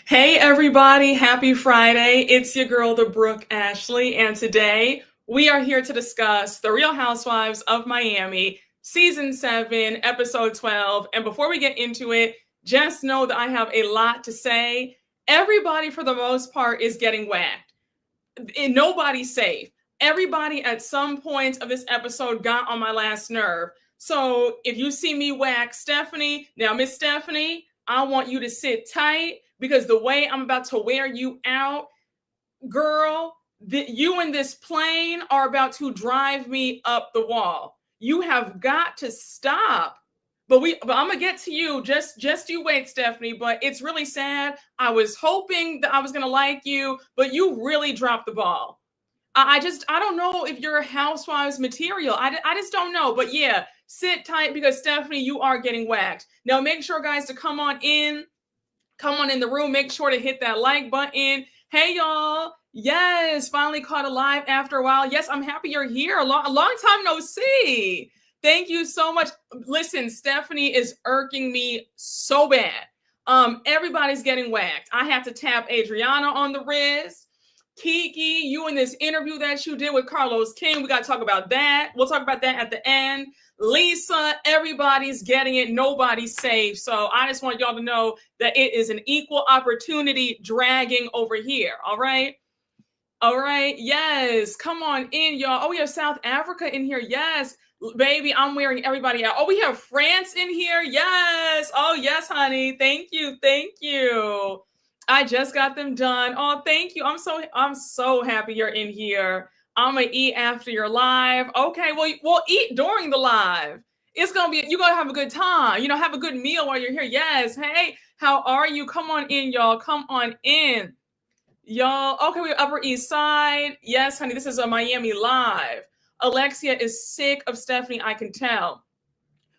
Hey everybody, happy Friday. It's your girl, the Brooke Ashley, and today we are here to discuss The Real Housewives of Miami, Season 7, Episode 12. And before we get into it, just know that I have a lot to say. Everybody, for the most part, is getting whacked. And nobody's safe. Everybody at some point of this episode got on my last nerve. So if you see me whack Stephanie, now Miss Stephanie, I want you to sit tight because the way I'm about to wear you out, girl, you and this plane are about to drive me up the wall. You have got to stop. But I'm gonna get to you. Just you wait, Stephanie. But it's really sad. I was hoping that I was gonna like you, but you really dropped the ball. I don't know if you're Housewives material. I just don't know. But yeah, sit tight because Stephanie, you are getting whacked. Now make sure, guys, to come on in the room. Make sure to hit that like button. Hey y'all. Yes, finally caught alive after a while. Yes, I'm happy you're here. A long time no see. Thank you so much. Listen, Stephanie is irking me so bad. Everybody's getting whacked. I have to tap Adriana on the wrist. Kiki, you in this interview that you did with Carlos King, we got to talk about that. We'll talk about that at the end. Lisa, everybody's getting it. Nobody's safe. So I just want y'all to know that it is an equal opportunity dragging over here. All right. All right. Yes. Come on in, y'all. Oh, we have South Africa in here. Yes. Baby, I'm wearing everybody out. Oh, we have France in here. Yes. Oh, yes, honey. Thank you. Thank you. I just got them done. Oh, thank you. I'm so happy you're in here. I'm gonna eat after your live. Okay, well, we'll eat during the live. You're gonna have a good time. Have a good meal while you're here. Yes. Hey, how are you? Come on in, y'all. Come on in. Y'all. Okay, we're Upper East Side. Yes, honey, this is a Miami live. Alexia is sick of Stephanie, I can tell.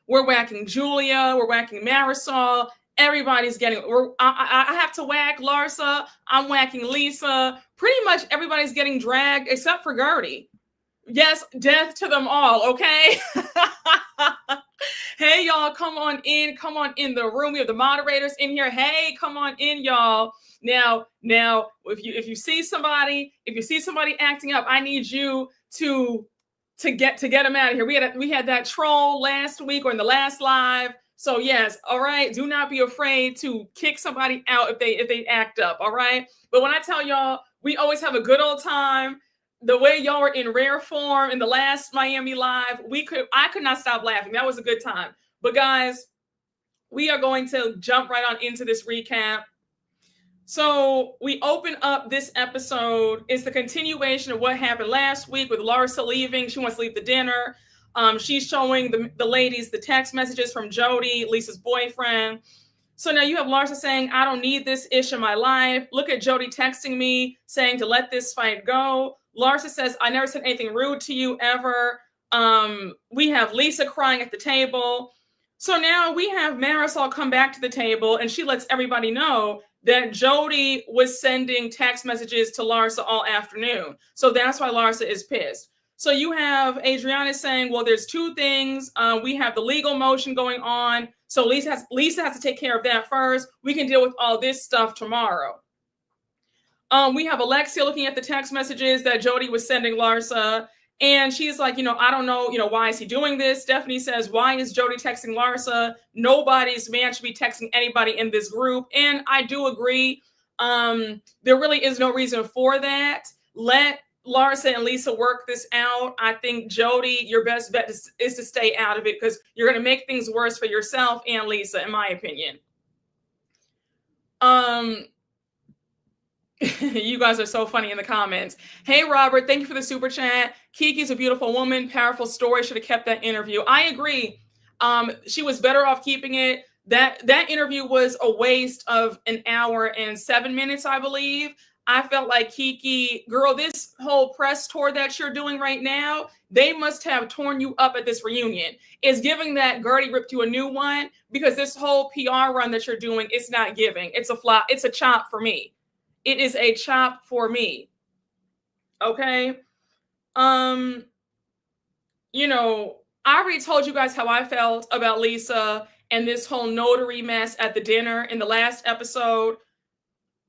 We're whacking Julia. We're whacking Marysol. Everybody's getting. I have to whack Larsa. I'm whacking Lisa. Pretty much everybody's getting dragged except for Gertie. Yes, death to them all. Okay. Hey y'all, come on in. Come on in the room. We have the moderators in here. Hey, come on in, y'all. Now, if you see somebody acting up, I need you to get them out of here. We had that troll last week or in the last live. So yes, all right. Do not be afraid to kick somebody out if they act up. All right. But when I tell y'all, we always have a good old time. The way y'all were in rare form in the last Miami live, I could not stop laughing. That was a good time. But guys, we are going to jump right on into this recap. So we open up this episode. It's the continuation of what happened last week with Larsa leaving. She wants to leave the dinner. She's showing the ladies the text messages from Jody, Lisa's boyfriend. So now you have Larsa saying, I don't need this ish in my life. Look at Jody texting me saying to let this fight go. Larsa says, I never said anything rude to you ever. We have Lisa crying at the table. So now we have Marysol come back to the table and she lets everybody know that Jody was sending text messages to Larsa all afternoon. So that's why Larsa is pissed. So you have Adriana saying, well, there's two things. We have the legal motion going on. So Lisa has to take care of that first. We can deal with all this stuff tomorrow. We have Alexia looking at the text messages that Jody was sending Larsa. And she's like, I don't know, why is he doing this? Stephanie says, why is Jody texting Larsa? Nobody's man should be texting anybody in this group. And I do agree. There really is no reason for that. Let Larsa and Lisa work this out. I think Jody, your best bet is to stay out of it because you're going to make things worse for yourself and Lisa, in my opinion. You guys are so funny in the comments. Hey, Robert, thank you for the super chat. Kiki's a beautiful woman. Powerful story. Should have kept that interview. I agree. She was better off keeping it. That interview was a waste of an hour and 7 minutes, I believe. I felt like Kiki, girl, this whole press tour that you're doing right now, they must have torn you up at this reunion. It's giving that Gertie ripped you a new one because this whole PR run that you're doing, it's not giving. It's a flop. It's a chop for me. It is a chop for me. Okay. I already told you guys how I felt about Lisa and this whole notary mess at the dinner in the last episode.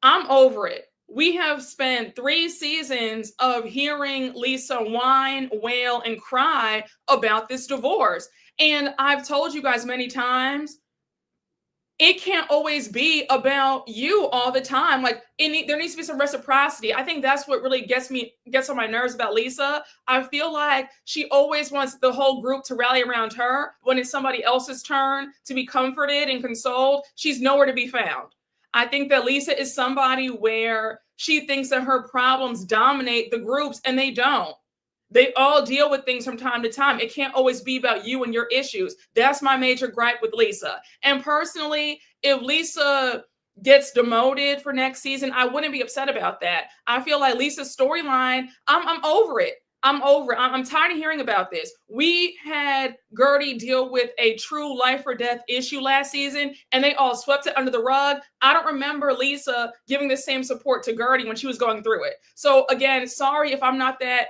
I'm over it. We have spent 3 seasons of hearing Lisa whine, wail, and cry about this divorce. And I've told you guys many times, it can't always be about you all the time. Like there needs to be some reciprocity. I think that's what really gets on my nerves about Lisa. I feel like she always wants the whole group to rally around her. When it's somebody else's turn to be comforted and consoled, she's nowhere to be found. I think that Lisa is somebody where she thinks that her problems dominate the groups, and they don't. They all deal with things from time to time. It can't always be about you and your issues. That's my major gripe with Lisa. And personally, if Lisa gets demoted for next season, I wouldn't be upset about that. I feel like Lisa's storyline, I'm over it. I'm over it. I'm tired of hearing about this. We had Gertie deal with a true life or death issue last season, and they all swept it under the rug. I don't remember Lisa giving the same support to Gertie when she was going through it. So again, sorry if I'm not that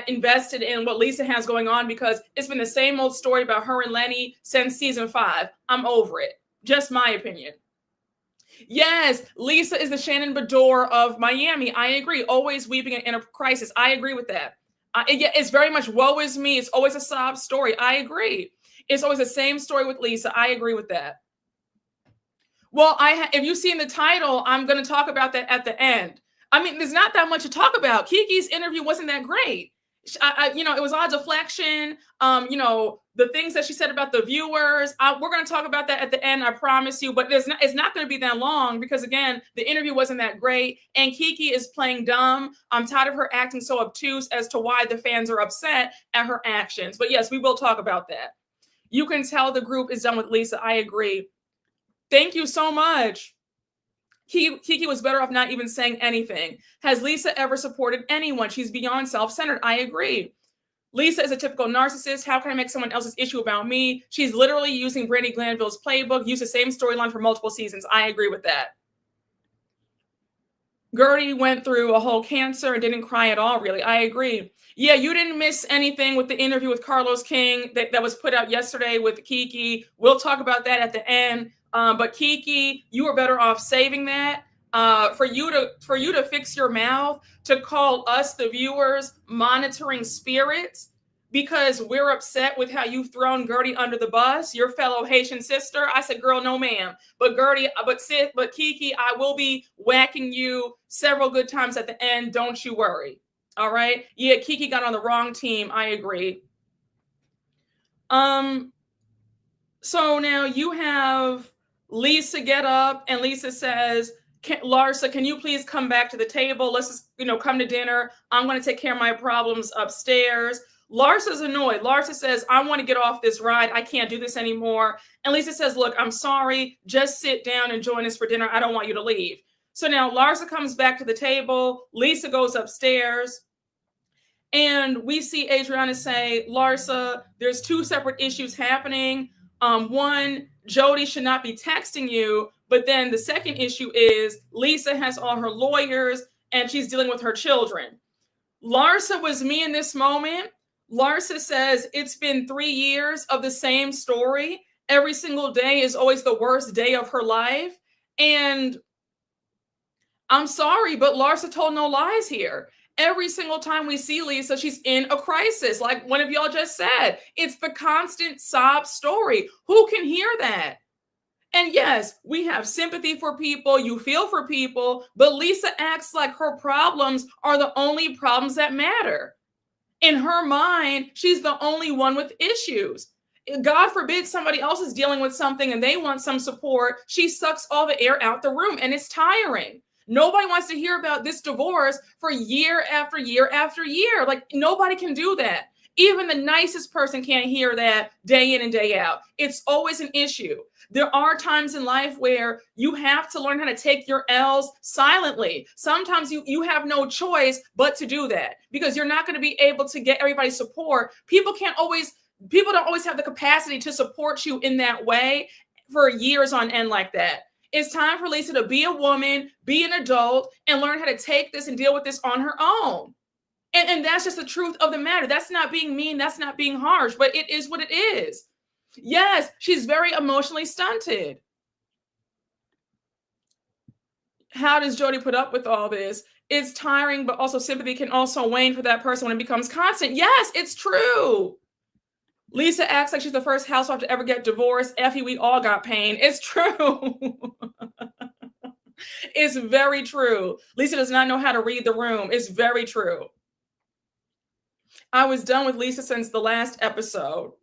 invested in what Lisa has going on, because it's been the same old story about her and Lenny since season 5. I'm over it. Just my opinion. Yes, Lisa is the Shannon Bedore of Miami. I agree. Always weeping in a crisis. I agree with that. It's very much woe is me. It's always a sob story. I agree. It's always the same story with Lisa. I agree with that. Well, if you see in the title, I'm going to talk about that at the end. I mean, there's not that much to talk about. Kiki's interview wasn't that great. It was all deflection. The things that she said about the viewers. We're going to talk about that at the end, I promise you. But it's not going to be that long because, again, the interview wasn't that great. And Kiki is playing dumb. I'm tired of her acting so obtuse as to why the fans are upset at her actions. But yes, we will talk about that. You can tell the group is done with Lisa. I agree. Thank you so much. Kiki was better off not even saying anything. Has Lisa ever supported anyone? She's beyond self-centered. I agree. Lisa is a typical narcissist. How can I make someone else's issue about me? She's literally using Brandi Glanville's playbook, used the same storyline for multiple seasons. I agree with that. Gertie went through a whole cancer and didn't cry at all, really. I agree. Yeah, you didn't miss anything with the interview with Carlos King that was put out yesterday with Kiki. We'll talk about that at the end. But Kiki, you were better off saving that for you to fix your mouth, to call us, the viewers, monitoring spirits because we're upset with how you've thrown Gertie under the bus, your fellow Haitian sister. I said, girl, no ma'am. But Kiki, I will be whacking you several good times at the end. Don't you worry. All right. Yeah, Kiki got on the wrong team. I agree. So now you have Lisa get up and Lisa says, Larsa, can you please come back to the table? Let's just, come to dinner. I'm going to take care of my problems upstairs. Larsa's annoyed. Larsa says, I want to get off this ride. I can't do this anymore. And Lisa says, look, I'm sorry. Just sit down and join us for dinner. I don't want you to leave. So now Larsa comes back to the table. Lisa goes upstairs. And we see Adriana say, Larsa, there's 2 separate issues happening. One, Jody should not be texting you. But then the second issue is Lisa has all her lawyers and she's dealing with her children. Larsa was me in this moment. Larsa says it's been 3 years of the same story. Every single day is always the worst day of her life. And I'm sorry, but Larsa told no lies here. Every single time we see Lisa, she's in a crisis. Like one of y'all just said, it's the constant sob story. Who can hear that? And yes, we have sympathy for people. You feel for people, but Lisa acts like her problems are the only problems that matter. In her mind, she's the only one with issues. God forbid somebody else is dealing with something and they want some support. She sucks all the air out the room and it's tiring. Nobody wants to hear about this divorce for year after year after year. Like nobody can do that. Even the nicest person can't hear that day in and day out. It's always an issue. There are times in life where you have to learn how to take your L's silently. Sometimes you have no choice but to do that because you're not going to be able to get everybody's support. People don't always have the capacity to support you in that way for years on end like that. It's time for Lisa to be a woman, be an adult, and learn how to take this and deal with this on her own. And that's just the truth of the matter. That's not being mean. That's not being harsh, but it is what it is. Yes, she's very emotionally stunted. how does Jody put up with all this? It's tiring, but also sympathy can also wane for that person when it becomes constant. Yes, it's true. Lisa acts like she's the first housewife to ever get divorced. Effie, we all got pain. It's true. It's very true. Lisa does not know how to read the room. It's very true. I was done with Lisa since the last episode.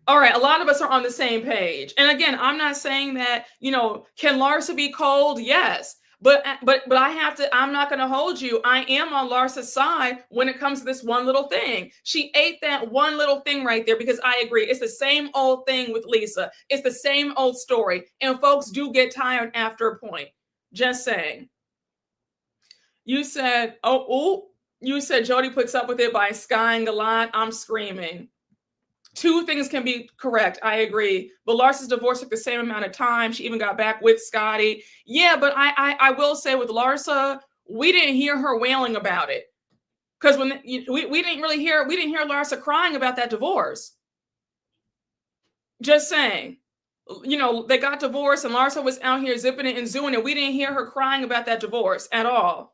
All right, a lot of us are on the same page. And again, I'm not saying that, can Larsa be cold? Yes. But I'm not going to hold you. I am on Larsa's side when it comes to this one little thing. She ate that one little thing right there because I agree. It's the same old thing with Lisa. It's the same old story. And folks do get tired after a point. Just saying. You said, you said Jody puts up with it by skying a lot. I'm screaming. Two things can be correct. I agree. But Larsa's divorce took the same amount of time. She even got back with Scotty. Yeah, but I will say with Larsa, we didn't hear her wailing about it. Because when we didn't hear Larsa crying about that divorce. Just saying. They got divorced and Larsa was out here zipping it and zooing it. We didn't hear her crying about that divorce at all.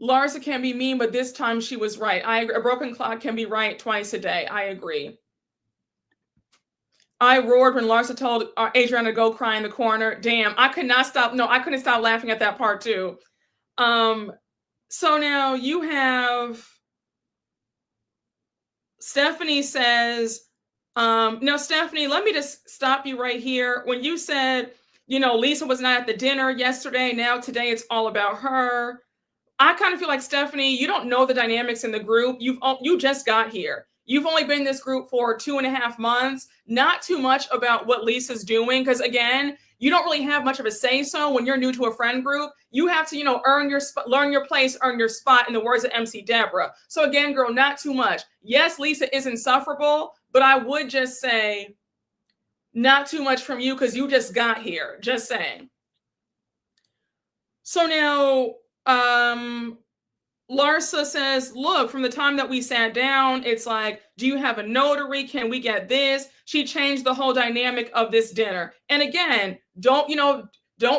Larsa can be mean, but this time she was right. I agree. A broken clock can be right twice a day. I agree. I roared when Larsa told Adriana to go cry in the corner. Damn, I could not stop. No, I couldn't stop laughing at that part too. So now you have Stephanie says, now Stephanie, let me just stop you right here. When you said, Lisa was not at the dinner yesterday. Now today it's all about her. I kind of feel like, Stephanie, you don't know the dynamics in the group. You just got here. You've only been in this group for 2.5 months. Not too much about what Lisa's doing. Because again, you don't really have much of a say-so when you're new to a friend group. You have to, learn your place, earn your spot, in the words of MC Deborah. So again, girl, not too much. Yes, Lisa is insufferable, but I would just say not too much from you because you just got here. Just saying. So now, Larsa says, look, from the time that we sat down, it's like, do you have a notary? Can we get this? She changed the whole dynamic of this dinner. And again, don't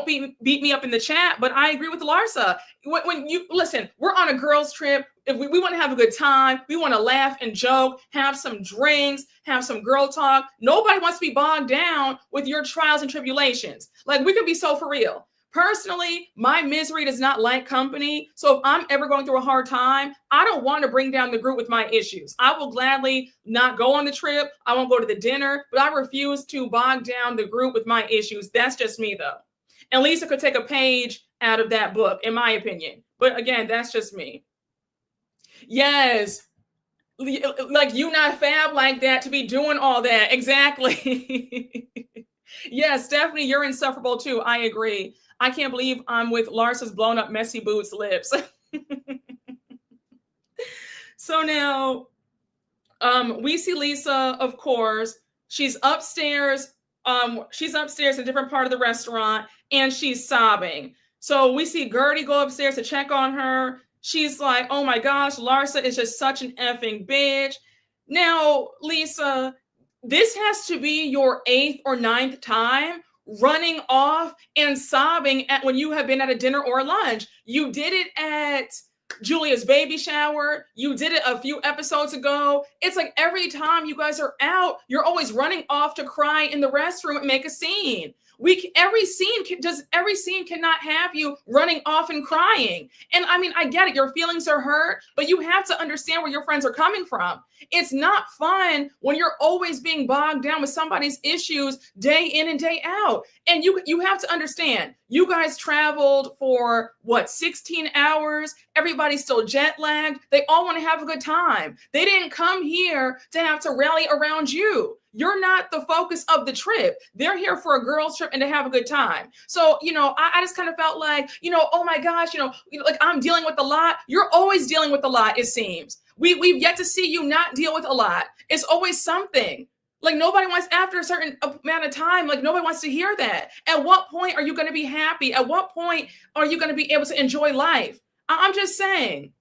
beat me up in the chat, but I agree with Larsa. When you listen, we're on a girls trip. If we want to have a good time, we want to laugh and joke, have some drinks, have some girl talk. Nobody wants to be bogged down with your trials and tribulations. Like, we can be so for real. Personally, my misery does not like company. So if I'm ever going through a hard time, I don't want to bring down the group with my issues. I will gladly not go on the trip. I won't go to the dinner, but I refuse to bog down the group with my issues. That's just me, though. And Lisa could take a page out of that book, in my opinion. But again, that's just me. Yes. Like, you not fab like that to be doing all that. Exactly. Yes, Stephanie, you're insufferable too. I agree. I can't believe I'm with Larsa's blown up messy boots lips. So now we see Lisa, of course. She's upstairs. She's upstairs in a different part of the restaurant and she's sobbing. So we see Gertie go upstairs to check on her. She's like, oh my gosh, Larsa is just such an effing bitch. Now, Lisa, this has to be your 8th or 9th time running off and sobbing when you have been at a dinner or lunch. You did it at Julia's baby shower. You did it a few episodes ago. It's like every time you guys are out, you're always running off to cry in the restroom and make a scene. Every scene cannot have you running off and crying. And I mean, I get it. Your feelings are hurt, but you have to understand where your friends are coming from. It's not fun when you're always being bogged down with somebody's issues day in and day out. And you have to understand, you guys traveled for 16 hours. Everybody's still jet lagged. They all want to have a good time. They didn't come here to have to rally around you. You're not the focus of the trip. They're here for a girls trip and to have a good time. So, I just kind of felt like, oh my gosh, like I'm dealing with a lot. You're always dealing with a lot, it seems. We've yet to see you not deal with a lot. It's always something. Like, nobody wants, after a certain amount of time, like, nobody wants to hear that. At what point are you going to be happy? At what point are you going to be able to enjoy life? I'm just saying.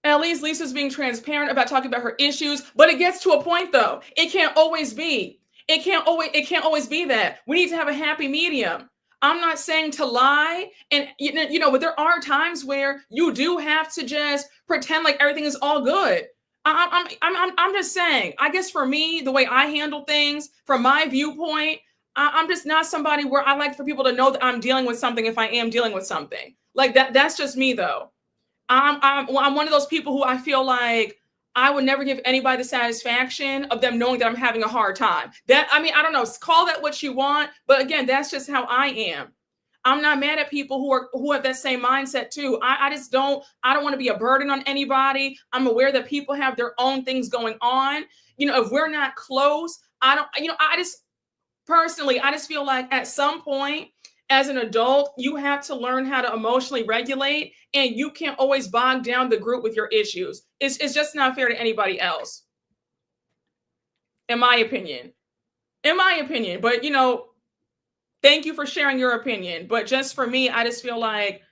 At least Lisa's being transparent about talking about her issues, but it gets to a point though. It can't always be. It can't always be that. We need to have a happy medium. I'm not saying to lie, and but there are times where you do have to just pretend like everything is all good. I'm just saying. I guess for me, the way I handle things, from my viewpoint, I'm just not somebody where I like for people to know that I'm dealing with something if I am dealing with something like that. That's just me though. I'm one of those people who I feel like I would never give anybody the satisfaction of them knowing that I'm having a hard time. I don't know, call that what you want, but again, that's just how I am. I'm not mad at people who have that same mindset too. I don't want to be a burden on anybody. I'm aware that people have their own things going on. If we're not close, personally, I just feel like at some point as an adult, you have to learn how to emotionally regulate, and you can't always bog down the group with your issues. It's just not fair to anybody else, in my opinion. But, thank you for sharing your opinion. But just for me, I just feel like,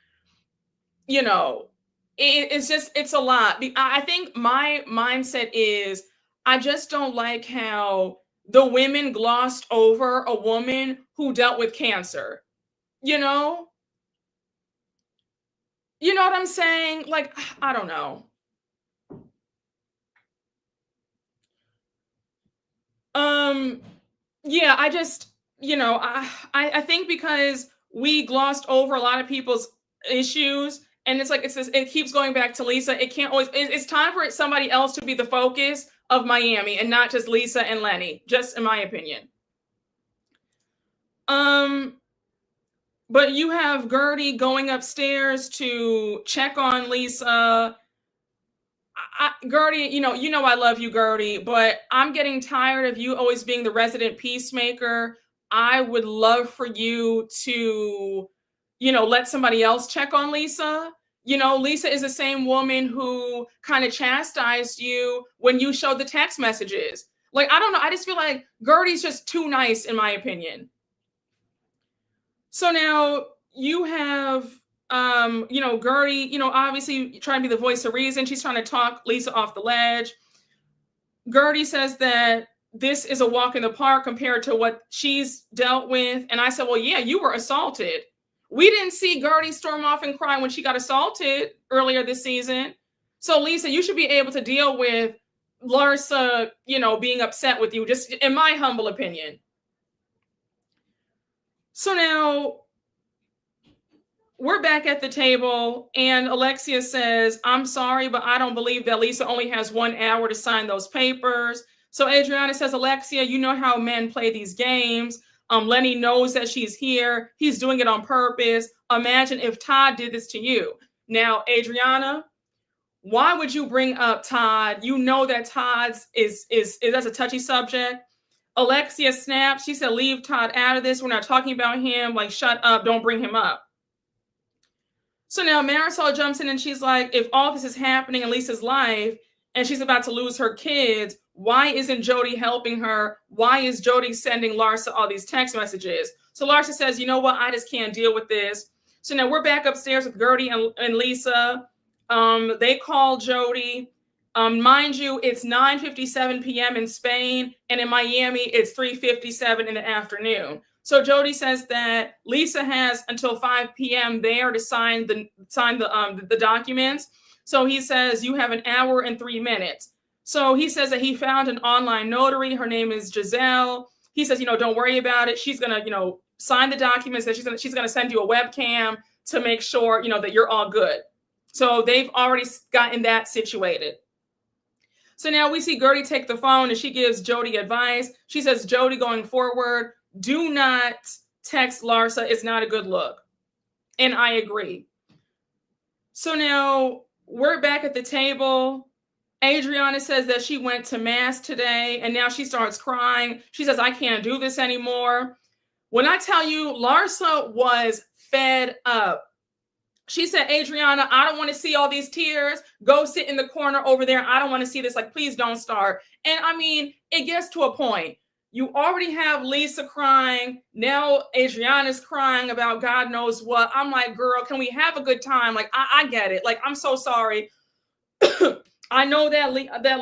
it's a lot. I think my mindset is I just don't like how the women glossed over a woman who dealt with cancer. You know what I'm saying? Like, I don't know. Yeah, I just, I think because we glossed over a lot of people's issues, and it's like it keeps going back to Lisa. It can't always. It's time for somebody else to be the focus of Miami and not just Lisa and Lenny. Just in my opinion. But you have Gertie going upstairs to check on Lisa. Gertie, I love you, Gertie, but I'm getting tired of you always being the resident peacemaker. I would love for you to, let somebody else check on Lisa. Lisa is the same woman who kind of chastised you when you showed the text messages. Like, I don't know. I just feel like Gertie's just too nice, in my opinion. So now you have, Gertie, obviously trying to be the voice of reason. She's trying to talk Lisa off the ledge. Gertie says that this is a walk in the park compared to what she's dealt with. And I said, well, yeah, you were assaulted. We didn't see Gertie storm off and cry when she got assaulted earlier this season. So Lisa, you should be able to deal with Larsa, being upset with you, just in my humble opinion. So now we're back at the table, and Alexia says, I'm sorry, but I don't believe that Lisa only has 1 hour to sign those papers. So Adriana says, Alexia, you know how men play these games. Lenny knows that she's here. He's doing it on purpose. Imagine if Todd did this to you. Now, Adriana, why would you bring up Todd? You know that Todd's is that's a touchy subject. Alexia snaps. She said, leave Todd out of this. We're not talking about him. Like, shut up. Don't bring him up. So now Marysol jumps in and she's like, if all this is happening in Lisa's life and she's about to lose her kids, why isn't Jody helping her? Why is Jody sending Larsa all these text messages? So Larsa says, you know what? I just can't deal with this. So now we're back upstairs with Gertie and Lisa. They call Jody. Mind you, it's 9:57 p.m. in Spain, and in Miami, it's 3:57 in the afternoon. So Jody says that Lisa has until 5 p.m. there to sign the documents. So he says you have 1 hour and 3 minutes. So he says that he found an online notary. Her name is Giselle. He says, don't worry about it. She's gonna, sign the documents. That she's gonna send you a webcam to make sure, that you're all good. So they've already gotten that situated. So now we see Gertie take the phone and she gives Jody advice. She says, Jody, going forward, do not text Larsa. It's not a good look. And I agree. So now we're back at the table. Adriana says that she went to mass today and now she starts crying. She says, I can't do this anymore. When I tell you, Larsa was fed up. She said, Adriana, I don't want to see all these tears. Go sit in the corner over there. I don't want to see this. Like, please don't start. And I mean, it gets to a point. You already have Lisa crying. Now Adriana's crying about God knows what. I'm like, girl, can we have a good time? Like, I get it. Like, I'm so sorry. I know that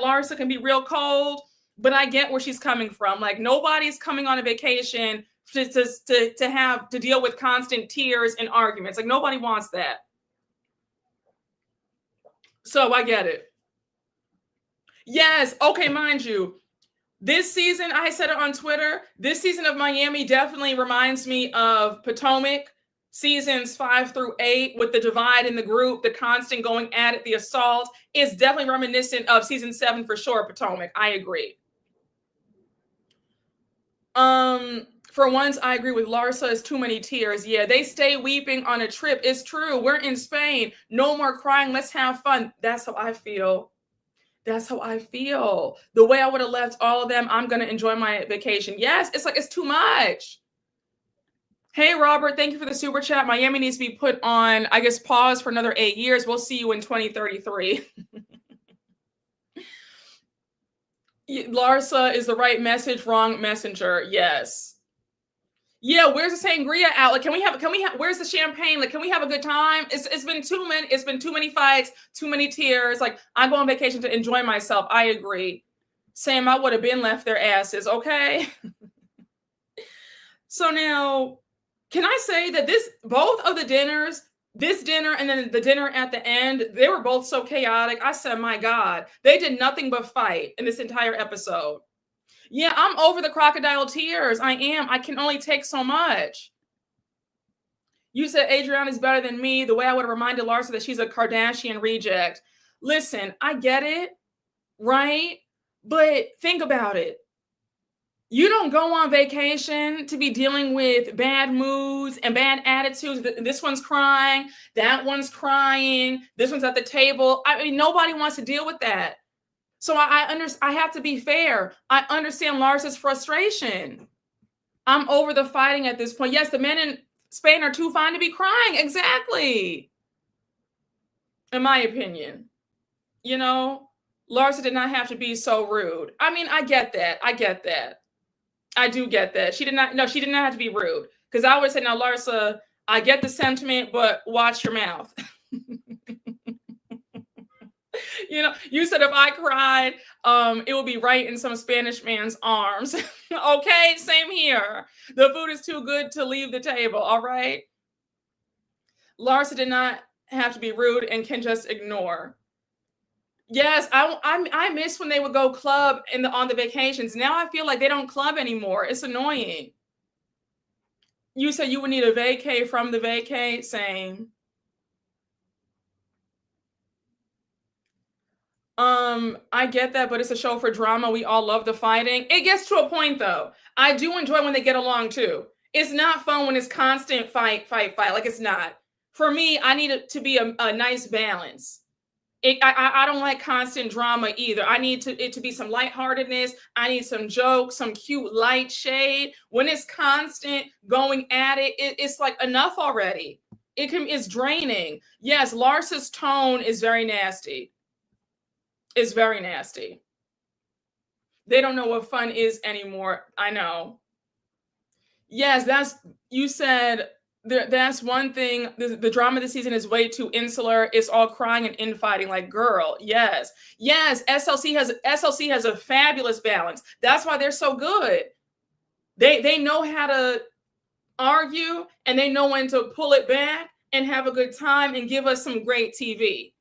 Larsa can be real cold, but I get where she's coming from. Like, nobody's coming on a vacation to have to deal with constant tears and arguments. Like, nobody wants that. So I get it. Yes. Okay, mind you, this season, I said it on Twitter, this season of Miami definitely reminds me of Potomac, seasons 5 through 8, with the divide in the group, the constant going at it, the assault. It's definitely reminiscent of season 7 for sure, Potomac. I agree. For once, I agree with Larsa. It's too many tears. Yeah, they stay weeping on a trip. It's true. We're in Spain. No more crying. Let's have fun. That's how I feel. That's how I feel. The way I would have left all of them, I'm going to enjoy my vacation. Yes, it's like, it's too much. Hey, Robert, thank you for the super chat. Miami needs to be put on, I guess, pause for another 8 years. We'll see you in 2033. Larsa is the right message, wrong messenger. Yes. Yeah, where's the sangria out? Like, can we have, where's the champagne? Like, can we have a good time? It's been too many fights, too many tears. Like, I go on vacation to enjoy myself. I agree. Sam, I would have been left their asses, okay? So now, can I say that both of the dinners, this dinner and then the dinner at the end, they were both so chaotic. I said, my God, they did nothing but fight in this entire episode. Yeah, I'm over the crocodile tears. I am. I can only take so much. You said Adriana is better than me. The way I would have reminded Larsa that she's a Kardashian reject. Listen, I get it, right? But think about it. You don't go on vacation to be dealing with bad moods and bad attitudes. This one's crying. That one's crying. This one's at the table. I mean, nobody wants to deal with that. So I have to be fair. I understand Larsa's frustration. I'm over the fighting at this point. Yes, the men in Spain are too fine to be crying. Exactly. In my opinion. You know, Larsa did not have to be so rude. I mean, I get that. I do get that. She did not have to be rude. Because I would say, now, Larsa, I get the sentiment, but watch your mouth. You know, you said if I cried, it would be right in some Spanish man's arms. Okay, same here. The food is too good to leave the table, all right? Larsa did not have to be rude and can just ignore. Yes, I miss when they would go club on the vacations. Now I feel like they don't club anymore. It's annoying. You said you would need a vacay from the vacay. Same. I get that, but it's a show for drama. We all love the fighting. It gets to a point, though. I do enjoy when they get along, too. It's not fun when it's constant fight. Like, it's not. For me, I need it to be a nice balance. I don't like constant drama either. I need it to be some lightheartedness. I need some jokes, some cute light shade. When it's constant going at it, it's like enough already. It's draining. Yes, Larsa's tone is very nasty. It's very nasty. They don't know what fun is anymore. I know. Yes, you said that's one thing. The drama this season is way too insular. It's all crying and infighting. Like, girl, yes. SLC has a fabulous balance. That's why they're so good. They know how to argue, and they know when to pull it back and have a good time and give us some great TV.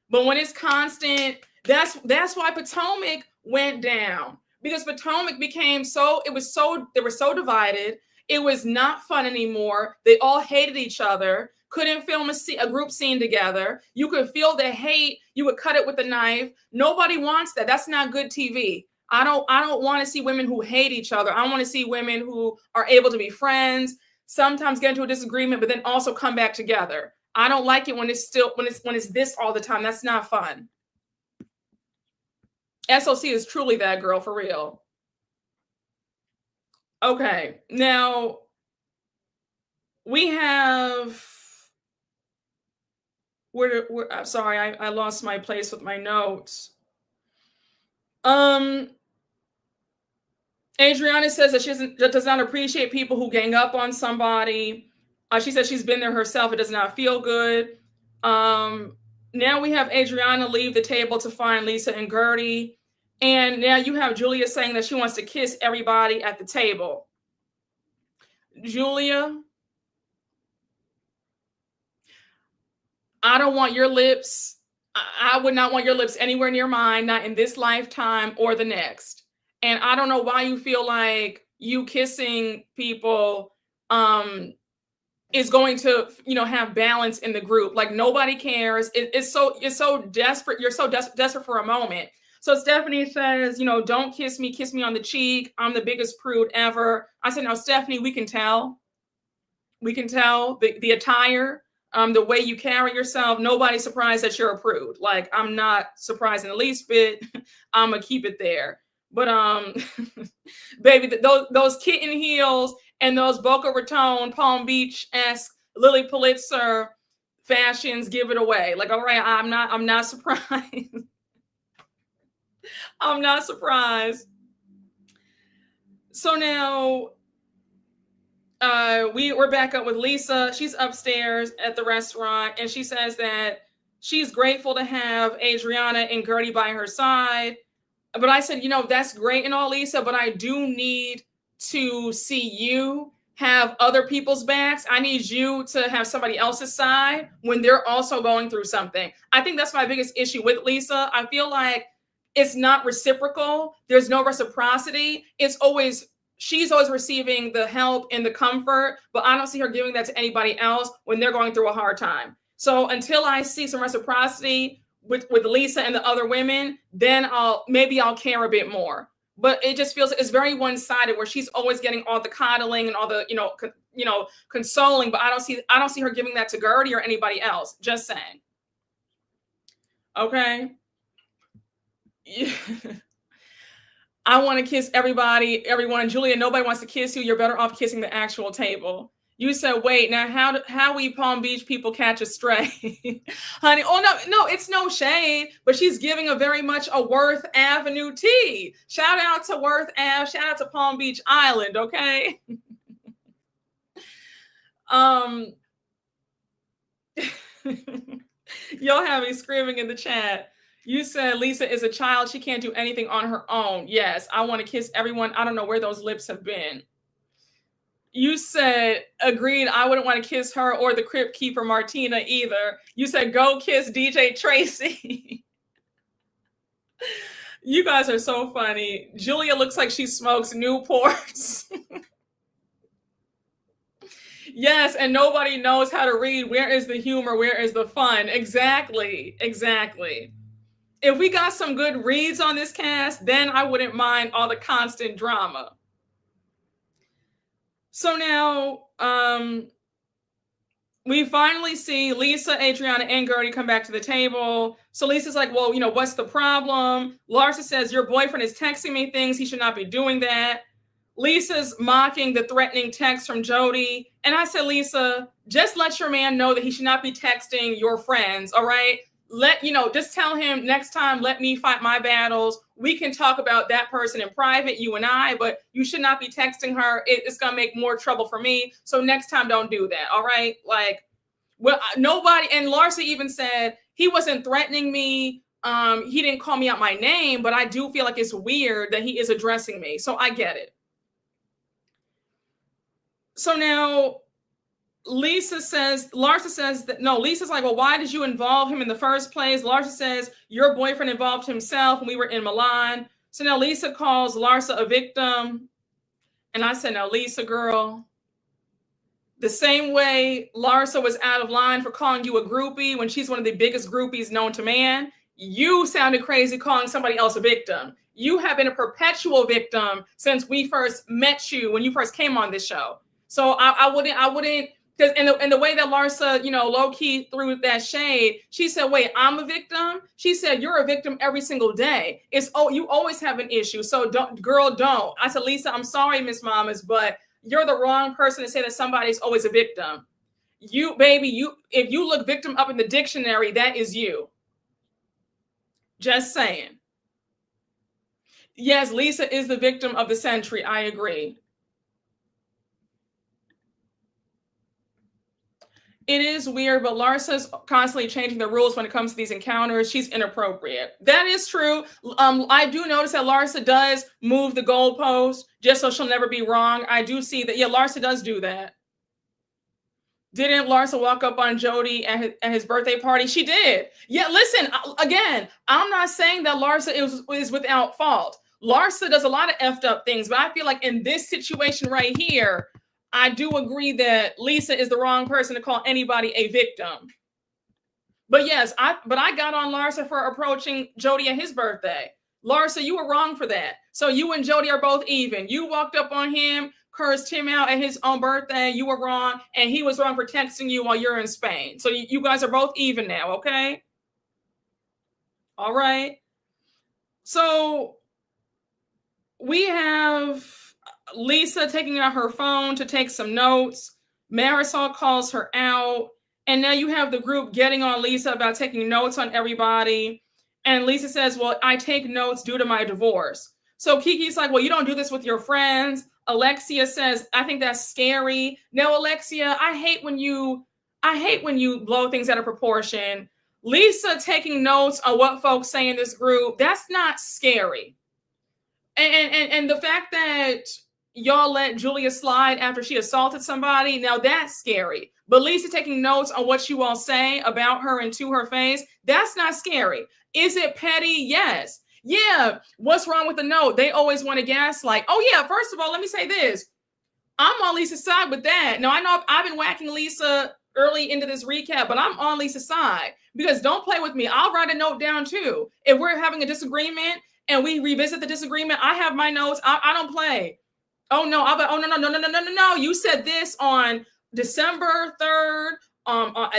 But when it's constant, that's why Potomac went down, because Potomac they were so divided. It was not fun anymore. They all hated each other, couldn't film a group scene together. You could feel the hate. You would cut it with a knife. Nobody wants that. That's not good TV. I don't want to see women who hate each other. I want to see women who are able to be friends, sometimes get into a disagreement, but then also come back together. I don't like it when it's this all the time. That's not fun. SLC is truly that girl, for real. Okay, now we have I'm sorry, I lost my place with my notes. Adriana says that she does not appreciate people who gang up on somebody. She says she's been there herself. It does not feel good. Now we have Adriana leave the table to find Lisa and Gertie. And now you have Julia saying that she wants to kiss everybody at the table. Julia, I don't want your lips. I would not want your lips anywhere near mine, not in this lifetime or the next. And I don't know why you feel like you kissing people is going to, have balance in the group. Like nobody cares. It's so desperate. You're so desperate for a moment. So Stephanie says, don't kiss me on the cheek. I'm the biggest prude ever. I said, no, Stephanie, we can tell. We can tell the attire, the way you carry yourself. Nobody's surprised that you're a prude. Like, I'm not surprised in the least bit. I'm gonna keep it there. But baby, those kitten heels and those Boca Raton, Palm Beach-esque Lily Pulitzer fashions give it away. Like, all right, I'm not surprised. I'm not surprised. So now we're back up with Lisa. She's upstairs at the restaurant, and she says that she's grateful to have Adriana and Gertie by her side. But I said, that's great and all, Lisa, but I do need to see you have other people's backs. I need you to have somebody else's side when they're also going through something. I think that's my biggest issue with Lisa. I feel like it's not reciprocal. There's no reciprocity. She's always receiving the help and the comfort, but I don't see her giving that to anybody else when they're going through a hard time. So until I see some reciprocity with Lisa and the other women, then I'll care a bit more. But it just feels it's very one-sided, where she's always getting all the coddling and all the consoling, but I don't see her giving that to Gertie or anybody else. Just saying. Okay. Yeah. I want to kiss everyone. Julia, nobody wants to kiss you. You're better off kissing the actual table. You said, wait, now how we Palm Beach people catch a stray? Honey, oh no, it's no shade, but she's giving a very much a Worth Avenue tea. Shout out to Worth Ave, shout out to Palm Beach Island, okay? Y'all have me screaming in the chat. You said Lisa is a child. She can't do anything on her own. Yes, I want to kiss everyone. I don't know where those lips have been. You said, agreed, I wouldn't want to kiss her or the Crypt Keeper Martina either. You said, go kiss DJ Tracy. You guys are so funny. Julia looks like she smokes Newports. Yes, and nobody knows how to read. Where is the humor? Where is the fun? Exactly. If we got some good reads on this cast, then I wouldn't mind all the constant drama. So now we finally see Lisa, Adriana, and Gertie come back to the table. So Lisa's like, well, what's the problem? Larsa says, your boyfriend is texting me things. He should not be doing that. Lisa's mocking the threatening text from Jody. And I said, Lisa, just let your man know that he should not be texting your friends, all right? Just tell him next time, let me fight my battles. We can talk about that person in private, you and I, but you should not be texting her. It's going to make more trouble for me. So next time, don't do that. All right. Nobody. And Larsa even said he wasn't threatening me. He didn't call me out my name, but I do feel like it's weird that he is addressing me. So I get it. So now Larsa says that, no, Lisa's like, well, why did you involve him in the first place? Larsa says, your boyfriend involved himself when we were in Milan. So now Lisa calls Larsa a victim. And I said, now, Lisa, girl, the same way Larsa was out of line for calling you a groupie when she's one of the biggest groupies known to man, you sounded crazy calling somebody else a victim. You have been a perpetual victim since we first met you when you first came on this show. So I wouldn't. Because in the way that Larsa, low-key threw that shade, she said, wait, I'm a victim? She said, you're a victim every single day. You always have an issue. So don't. I said, Lisa, I'm sorry, Miss Mamas, but you're the wrong person to say that somebody's always a victim. If you look victim up in the dictionary, that is you. Just saying. Yes, Lisa is the victim of the century. I agree. It is weird, but Larsa's constantly changing the rules when it comes to these encounters. She's inappropriate. That is true. I do notice that Larsa does move the goalpost just so she'll never be wrong. I do see that. Yeah, Larsa does do that. Didn't Larsa walk up on Jody at his birthday party? She did. Yeah, listen, again, I'm not saying that Larsa is without fault. Larsa does a lot of effed up things, but I feel like in this situation right here, I do agree that Lisa is the wrong person to call anybody a victim. But yes, I got on Larsa for approaching Jody at his birthday. Larsa, you were wrong for that. So you and Jody are both even. You walked up on him, cursed him out at his own birthday. You were wrong, and he was wrong for texting you while you're in Spain. So you guys are both even now, okay? All right. So we have Lisa taking out her phone to take some notes. Marysol calls her out. And now you have the group getting on Lisa about taking notes on everybody. And Lisa says, well, I take notes due to my divorce. So Kiki's like, well, you don't do this with your friends. Alexia says, I think that's scary. No, Alexia, I hate when you blow things out of proportion. Lisa taking notes on what folks say in this group, that's not scary. And the fact that y'all let Julia slide after she assaulted somebody, now that's scary. But Lisa taking notes on what you all say about her and to her face, that's not scary. Is it petty? Yes. Yeah. What's wrong with the note? They always want to gaslight. Oh, yeah. First of all, let me say this. I'm on Lisa's side with that. Now, I know I've been whacking Lisa early into this recap, but I'm on Lisa's side because don't play with me. I'll write a note down too. If we're having a disagreement and we revisit the disagreement, I have my notes. I don't play. Oh, no. No. You said this on December 3rd.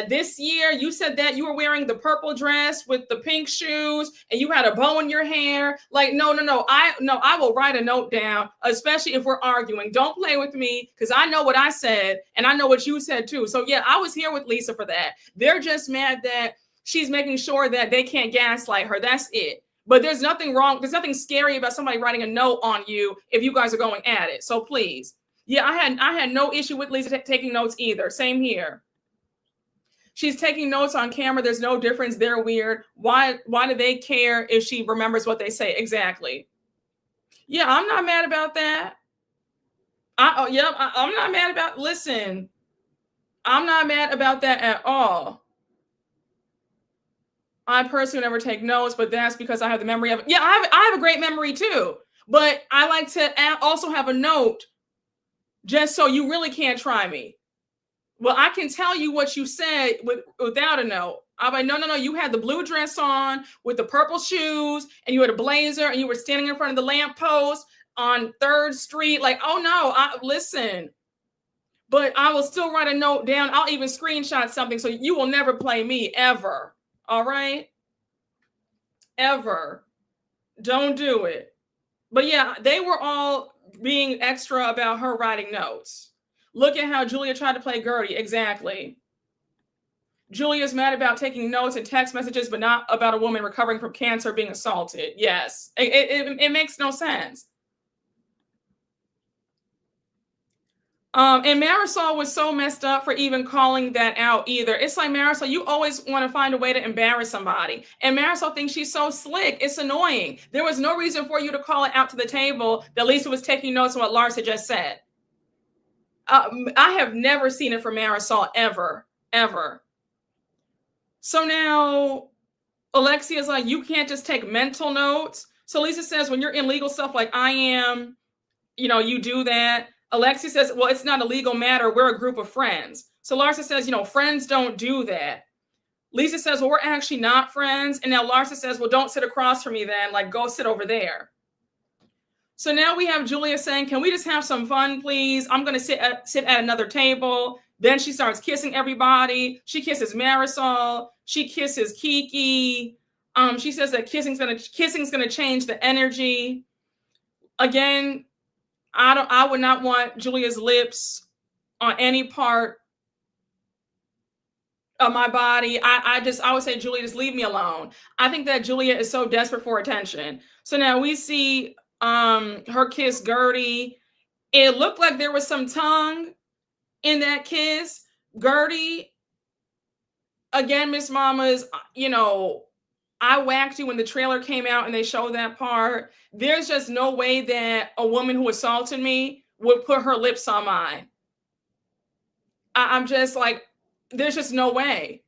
This year, you said that you were wearing the purple dress with the pink shoes and you had a bow in your hair. Like, no. I will write a note down, especially if we're arguing. Don't play with me because I know what I said and I know what you said too. So yeah, I was here with Lisa for that. They're just mad that she's making sure that they can't gaslight her. That's it. But there's nothing wrong. There's nothing scary about somebody writing a note on you if you guys are going at it. So please. Yeah, I had no issue with Lisa taking notes either. Same here. She's taking notes on camera. There's no difference. They're weird. Why do they care if she remembers what they say? Exactly. Yeah, I'm not mad about that. I'm not mad about, listen, I'm not mad about that at all. I personally never take notes, but that's because I have the memory of it. Yeah, I have a great memory too, but I like to also have a note just so you really can't try me. Well, I can tell you what you said without a note. I'm like, no. You had the blue dress on with the purple shoes and you had a blazer and you were standing in front of the lamppost on 3rd Street. Like, oh no, listen. But I will still write a note down. I'll even screenshot something so you will never play me ever. All right? Ever. Don't do it. But yeah, they were all being extra about her writing notes. Look at how Julia tried to play Gertie. Exactly. Julia's mad about taking notes and text messages, but not about a woman recovering from cancer being assaulted. Yes. It makes no sense. And Marysol was so messed up for even calling that out either. It's like, Marysol, you always want to find a way to embarrass somebody. And Marysol thinks she's so slick. It's annoying. There was no reason for you to call it out to the table that Lisa was taking notes on what Larsa just said. I have never seen it from Marysol ever. So now Alexia's like, you can't just take mental notes. So Lisa says, when you're in legal stuff like I am, you do that. Alexia says, well, it's not a legal matter. We're a group of friends. So Larsa says, friends don't do that. Lisa says, well, we're actually not friends. And now Larsa says, well, don't sit across from me then. Like, go sit over there. So now we have Julia saying, can we just have some fun, please? I'm going to sit at another table. Then she starts kissing everybody. She kisses Marysol. She kisses Kiki. She says that kissing's going to change the energy. Again, I would not want Julia's lips on any part of my body. I would say, Julia, just leave me alone. I think that Julia is so desperate for attention. So now we see her kiss Gertie. It looked like there was some tongue in that kiss. Gertie again, Miss Mamas, I whacked you when the trailer came out and they showed that part. There's just no way that a woman who assaulted me would put her lips on mine. I'm just like, there's just no way.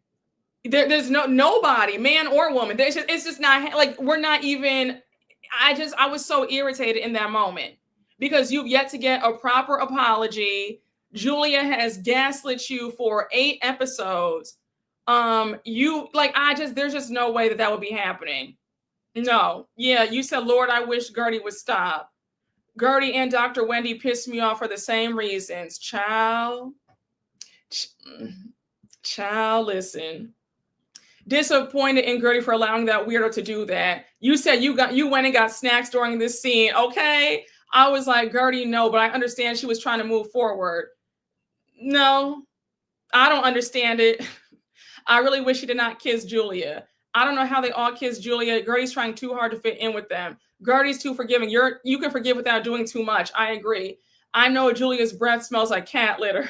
There's nobody, man or woman. It's just not like, we're not even. I was so irritated in that moment because you've yet to get a proper apology. Julia has gaslit you for 8 episodes. There's just no way that would be happening. No. Yeah, you said, Lord, I wish Gertie would stop. Gertie and Dr. Wendy pissed me off for the same reasons. Child, listen. Disappointed in Gertie for allowing that weirdo to do that. You said you went and got snacks during this scene. Okay. I was like, Gertie, no, but I understand she was trying to move forward. No, I don't understand it. I really wish he did not kiss Julia. I don't know how they all kiss Julia. Gertie's trying too hard to fit in with them. Gertie's too forgiving. You can forgive without doing too much. I agree. I know Julia's breath smells like cat litter.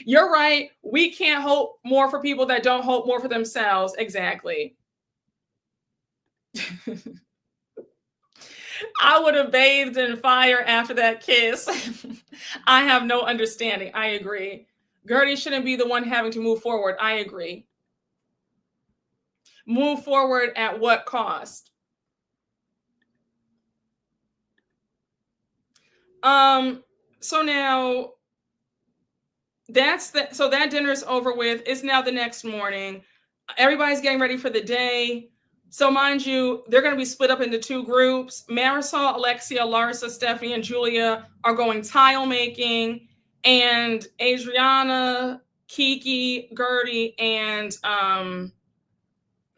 You're right. We can't hope more for people that don't hope more for themselves. Exactly. I would have bathed in fire after that kiss. I have no understanding. I agree. Gertie shouldn't be the one having to move forward. I agree. Move forward at what cost? So now that dinner's over with. It's now the next morning. Everybody's getting ready for the day. So mind you, they're going to be split up into 2 groups. Marysol, Alexia, Larsa, Stephanie, and Julia are going tile making. And Adriana, Kiki, Gertie, and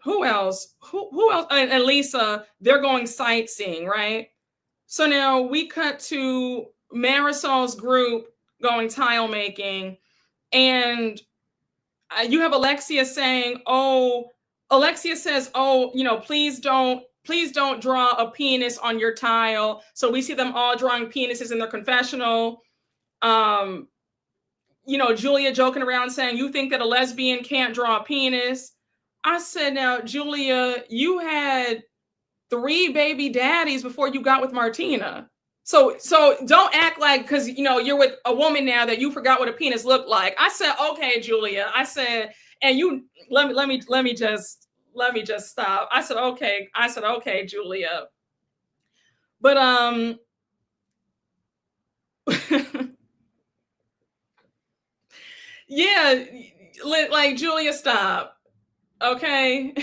who else? Who else? And Lisa, they're going sightseeing, right? So now we cut to Marysol's group going tile making, and you have Alexia saying, Alexia says, please don't draw a penis on your tile. So we see them all drawing penises in their confessional. Julia joking around saying, you think that a lesbian can't draw a penis? I said, now, Julia, you had 3 baby daddies before you got with Martina. So don't act like, because you're with a woman now, that you forgot what a penis looked like. I said, okay, Julia. I said, and you let me just stop. I said, okay, Julia. But yeah, like, Julia, stop. Okay.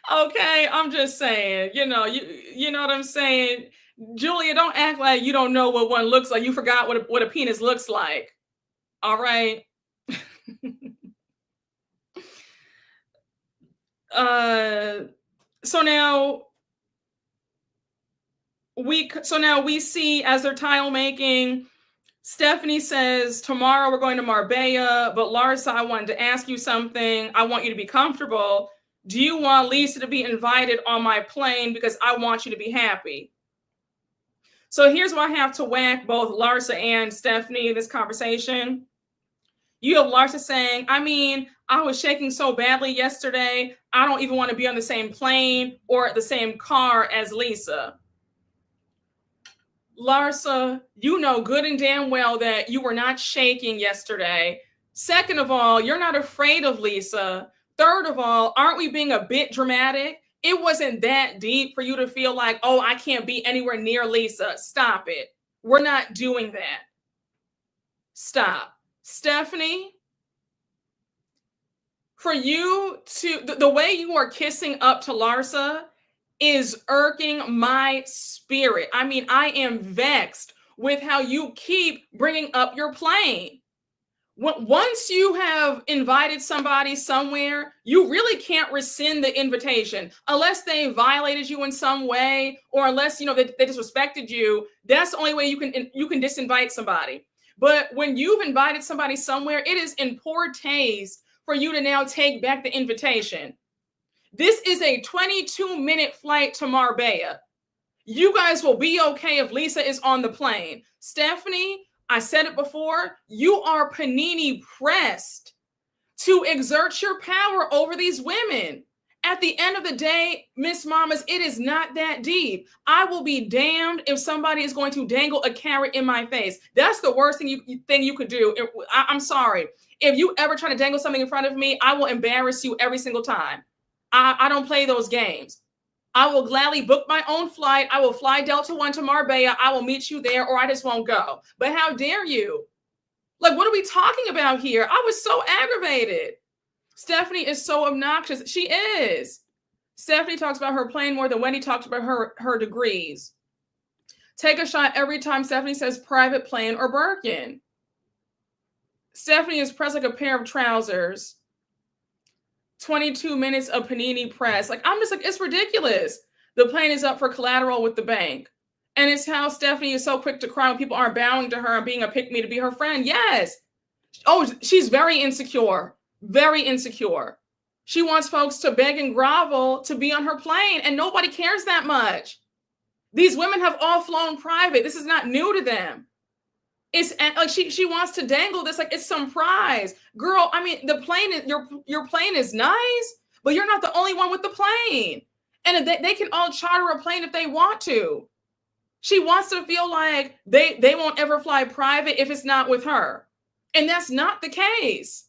Okay, I'm just saying, you know what I'm saying? Julia, don't act like you don't know what one looks like. You forgot what a penis looks like. All right. So now we see, as they're tile making, Stephanie says, tomorrow we're going to Marbella, but Larsa, I wanted to ask you something. I want you to be comfortable. Do you want Lisa to be invited on my plane? Because I want you to be happy. So here's why I have to whack both Larsa and Stephanie in this conversation. You have Larsa saying, I was shaking so badly yesterday, I don't even want to be on the same plane or the same car as Lisa. Larsa, you know good and damn well that you were not shaking yesterday. Second of all, you're not afraid of Lisa. Third of all, aren't we being a bit dramatic? It wasn't that deep for you to feel like, oh, I can't be anywhere near Lisa. Stop it. We're not doing that. Stop. Stephanie, for you to, the way you are kissing up to Larsa is irking my spirit. I am vexed with how you keep bringing up your plane. Once you have invited somebody somewhere, you really can't rescind the invitation unless they violated you in some way, or unless they disrespected you. That's the only way you can disinvite somebody. But when you've invited somebody somewhere, it is in poor taste for you to now take back the invitation. This is a 22-minute flight to Marbella. You guys will be okay if Lisa is on the plane. Stephanie, I said it before, you are panini pressed to exert your power over these women. At the end of the day, Miss Mamas, it is not that deep. I will be damned if somebody is going to dangle a carrot in my face. That's the worst thing you could do. I'm sorry. If you ever try to dangle something in front of me, I will embarrass you every single time. I don't play those games. I will gladly book my own flight. I will fly Delta One to Marbella. I will meet you there, or I just won't go. But how dare you? Like, what are we talking about here? I was so aggravated. Stephanie is so obnoxious. She is. Stephanie talks about her plane more than Wendy talks about her degrees. Take a shot every time Stephanie says private plane or Birkin. Stephanie is pressed like a pair of trousers. 22 minutes of panini press. Like, I'm just like, it's ridiculous. The plane is up for collateral with the bank. And it's how Stephanie is so quick to cry when people aren't bowing to her and being a pick-me to be her friend. Yes. Oh, she's very insecure. Very insecure. She wants folks to beg and grovel to be on her plane, and nobody cares that much. These women have all flown private. This is not new to them. It's like she wants to dangle this like it's some prize. Girl, I mean, the plane, your plane is nice, but you're not the only one with the plane. And they can all charter a plane if they want to. She wants to feel like they won't ever fly private if it's not with her. And that's not the case.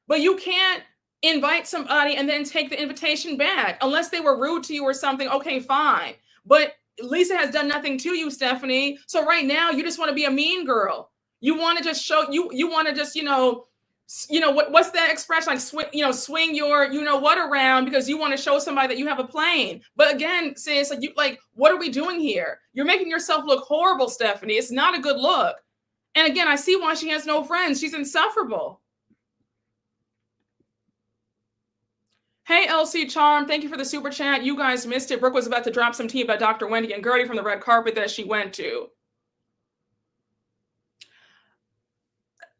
But you can't invite somebody and then take the invitation back unless they were rude to you or something. Okay, fine. But Lisa has done nothing to you, Stephanie. So right now you just want to be a mean girl. You want to just show you want to just, what's that expression? Like swing your, what around because you want to show somebody that you have a plane. But again, sis, what are we doing here? You're making yourself look horrible, Stephanie. It's not a good look. And again, I see why she has no friends. She's insufferable. Hey, LC Charm, thank you for the super chat. You guys missed it. Brooke was about to drop some tea about Dr. Wendy and Gertie from the red carpet that she went to.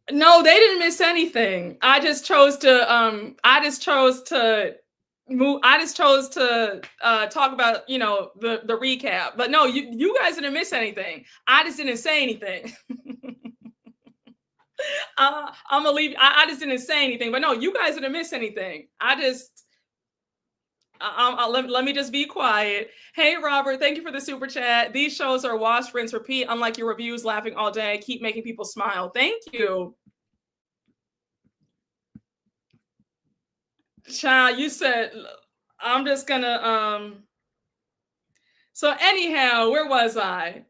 No, they didn't miss anything. I just chose to talk about, the recap. But no, you guys didn't miss anything. I just didn't say anything. I'm gonna leave. I just didn't say anything. But no, you guys didn't miss anything. Let me just be quiet. Hey, Robert, thank you for the super chat. These shows are wash, rinse, repeat. Unlike your reviews, laughing all day. Keep making people smile. Thank you. Child, you said, I'm just gonna, so anyhow, where was I?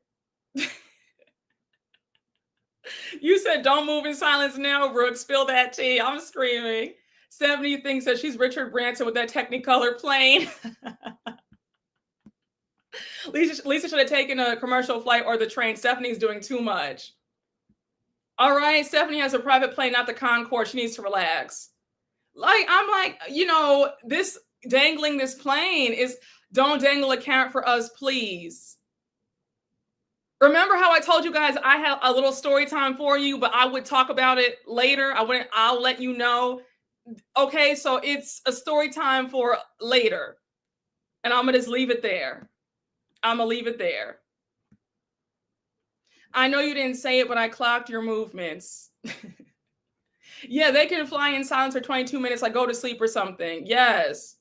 You said, don't move in silence now, Brooke. Spill that tea. I'm screaming. 70 thinks that she's Richard Branson with that Technicolor plane. Lisa should have taken a commercial flight or the train. Stephanie's doing too much. All right, Stephanie has a private plane, not the Concorde. She needs to relax. I'm like, this dangling this plane is, don't dangle a carrot for us, please. Remember how I told you guys I had a little story time for you, but I would talk about it later. I'll let you know. Okay, so it's a story time for later. And I'm going to just leave it there. I'm going to leave it there. I know you didn't say it, but I clocked your movements. Yeah, they can fly in silence for 22 minutes, like go to sleep or something. Yes.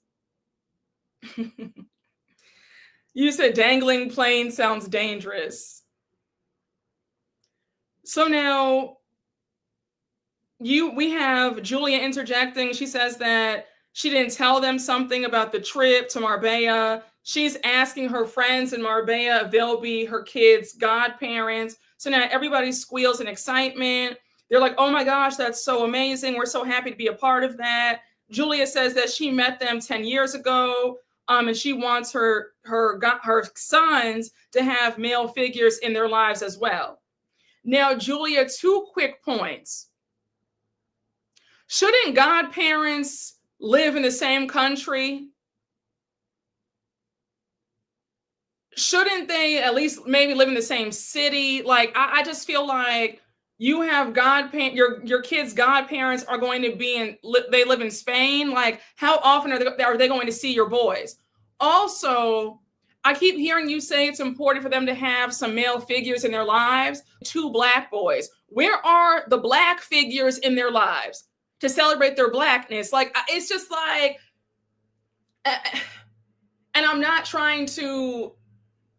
You said dangling plane sounds dangerous. So now we have Julia interjecting. She says that she didn't tell them something about the trip to Marbella. She's asking her friends in Marbella if they'll be her kids' godparents. So now everybody squeals in excitement. They're like, oh my gosh, that's so amazing. We're so happy to be a part of that. Julia says that she met them 10 years ago. And she wants her sons to have male figures in their lives as well. Now, Julia, 2 quick points. Shouldn't godparents live in the same country? Shouldn't they at least maybe live in the same city? Like, I just feel like you have your kids' godparents are going to be they live in Spain. Like, how often are they going to see your boys? Also, I keep hearing you say it's important for them to have some male figures in their lives. 2 Black boys. Where are the Black figures in their lives to celebrate their Blackness? Like, it's just like, and I'm not trying to,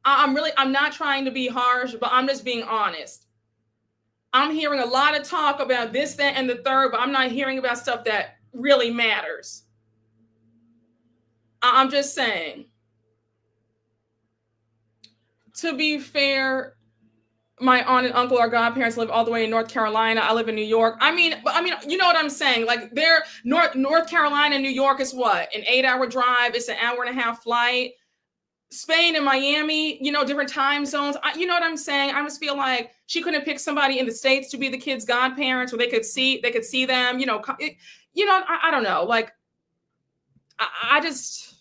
I'm not trying to be harsh, but I'm just being honest. I'm hearing a lot of talk about this, that, and the third, but I'm not hearing about stuff that really matters. I'm just saying. To be fair, my aunt and uncle, our godparents, live all the way in North Carolina. I live in New York. I mean, you know what I'm saying? Like, North Carolina and New York is what? An 8-hour drive. It's an 1.5-hour flight. Spain and Miami, different time zones. You know what I'm saying? I just feel like she couldn't pick somebody in the States to be the kids' godparents where they could see them, I don't know. Like, I just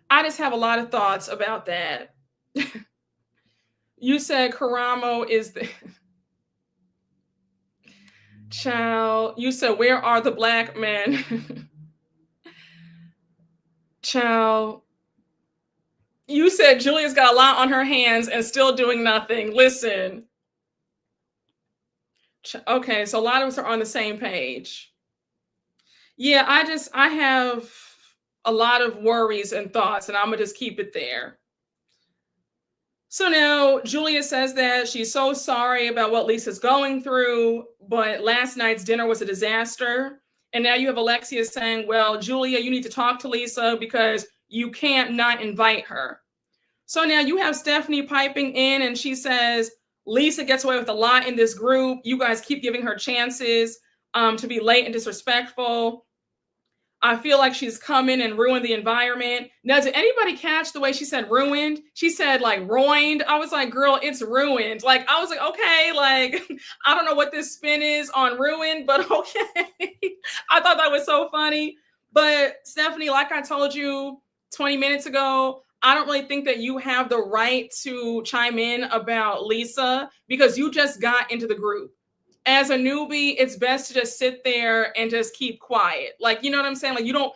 have a lot of thoughts about that. You said Karamo is the child. You said, where are the Black men? Child. You said Julia's got a lot on her hands and still doing nothing. Listen. Okay, so a lot of us are on the same page. Yeah, I have a lot of worries and thoughts, and I'm going to just keep it there. So now Julia says that she's so sorry about what Lisa's going through, but last night's dinner was a disaster. And now you have Alexia saying, well, Julia, you need to talk to Lisa because you can't not invite her. So now you have Stephanie piping in and she says, Lisa gets away with a lot in this group. You guys keep giving her chances to be late and disrespectful. I feel like she's come in and ruined the environment. Now, did anybody catch the way she said ruined? She said like ruined. I was like, girl, it's ruined. Like, I was like, okay, like, I don't know what this spin is on ruined, but okay. I thought that was so funny. But Stephanie, like I told you 20 minutes ago, I don't really think that you have the right to chime in about Lisa because you just got into the group. As a newbie, it's best to just sit there and just keep quiet. Like, you know what I'm saying? Like, you don't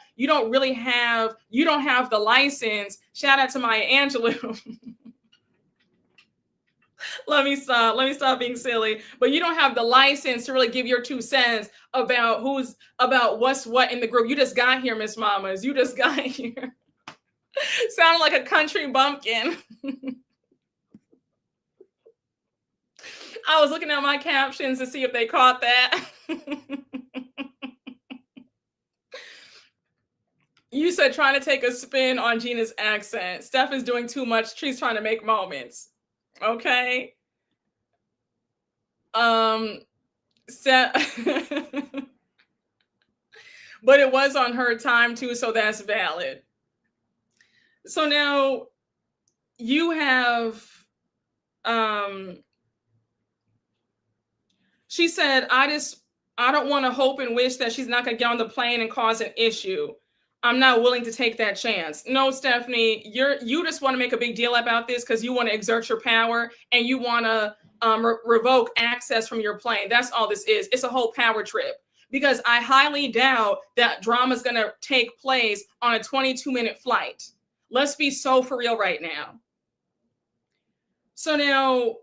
have the license. Shout out to Maya Angelou. Let me stop being silly. But you don't have the license to really give your 2 cents about what's what in the group. You just got here, Miss Mamas. You just got here. Sound like a country bumpkin. I was looking at my captions to see if they caught that. You said trying to take a spin on Gina's accent. Steph is doing too much. She's trying to make moments. Okay. But it was on her time too, so that's valid. So now you have she said, I don't want to hope and wish that she's not going to get on the plane and cause an issue. I'm not willing to take that chance. No, Stephanie, you just want to make a big deal about this because you want to exert your power and you want to revoke access from your plane. That's all this is. It's a whole power trip because I highly doubt that drama is going to take place on a 22-minute flight. Let's be so for real right now. So now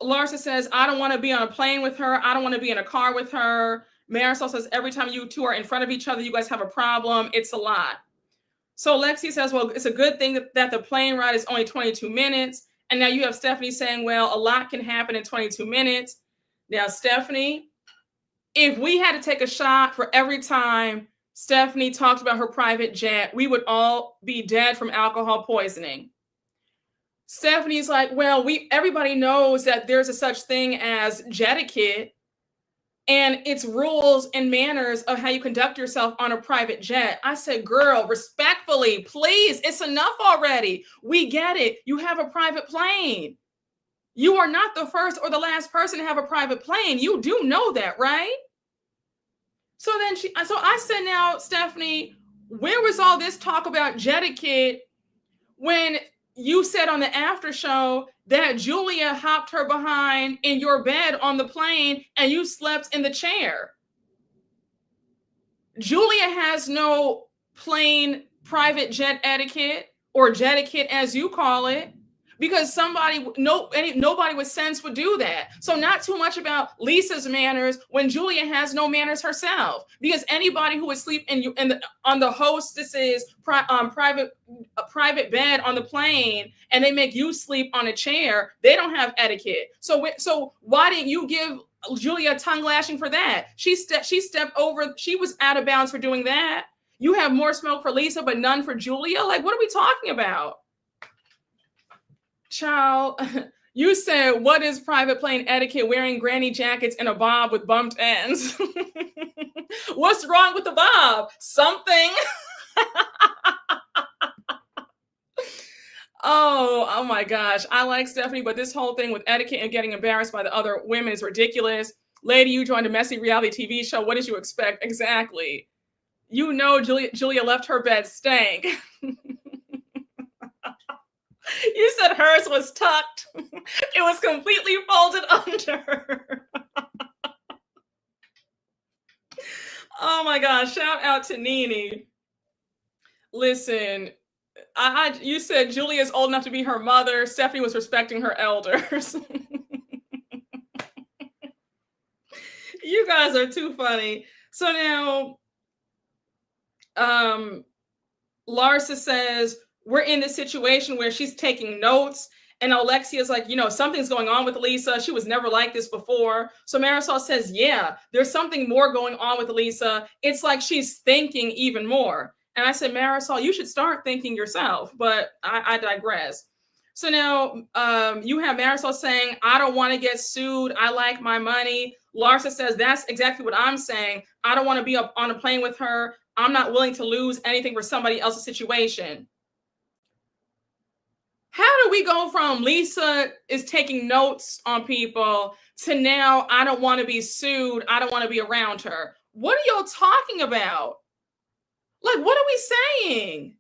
Larsa says, I don't want to be on a plane with her. I don't want to be in a car with her. Marysol says, every time you two are in front of each other, you guys have a problem. It's a lot. So Lexi says, well, it's a good thing that the plane ride is only 22 minutes. And now you have Stephanie saying, well, a lot can happen in 22 minutes. Now, Stephanie, if we had to take a shot for every time Stephanie talked about her private jet, we would all be dead from alcohol poisoning. Stephanie's like, well, everybody knows that there's a such thing as jetiquette and it's rules and manners of how you conduct yourself on a private jet. I said, girl, respectfully, please, it's enough already. We get it. You have a private plane. You are not the first or the last person to have a private plane. You do know that, right? So I said, now, Stephanie, where was all this talk about jetiquette when you said on the after show that Julia hopped her behind in your bed on the plane and you slept in the chair? Julia has no plane private jet etiquette. or etiquette, as you call it, because nobody with sense would do that. So not too much about Lisa's manners when Julia has no manners herself. Because anybody who would sleep on the hostess's private bed on the plane, and they make you sleep on a chair, they don't have etiquette. So why didn't you give Julia a tongue lashing for that? She stepped over. She was out of bounds for doing that. You have more smoke for Lisa, but none for Julia. Like, what are we talking about? Child, you said, what is private plane etiquette? Wearing granny jackets and a bob with bumped ends. What's wrong with the bob? Something. Oh my gosh. I like Stephanie, but this whole thing with etiquette and getting embarrassed by the other women is ridiculous. Lady, you joined a messy reality TV show. What did you expect? Exactly. You know, Julia left her bed stank. You said hers was tucked. It was completely folded under. Oh my gosh. Shout out to Nene. Listen, you said Julia's old enough to be her mother. Stephanie was respecting her elders. You guys are too funny. So now, Larsa says, we're in this situation where she's taking notes, and Alexia's like, something's going on with Lisa. She was never like this before. So Marysol says, yeah, there's something more going on with Lisa. It's like she's thinking even more. And I said, Marysol, you should start thinking yourself, but I digress. So now you have Marysol saying, I don't want to get sued. I like my money. Larsa says, that's exactly what I'm saying. I don't want to be up on a plane with her. I'm not willing to lose anything for somebody else's situation. How do we go from Lisa is taking notes on people to now I don't want to be sued, I don't want to be around her? What are y'all talking about? Like, what are we saying?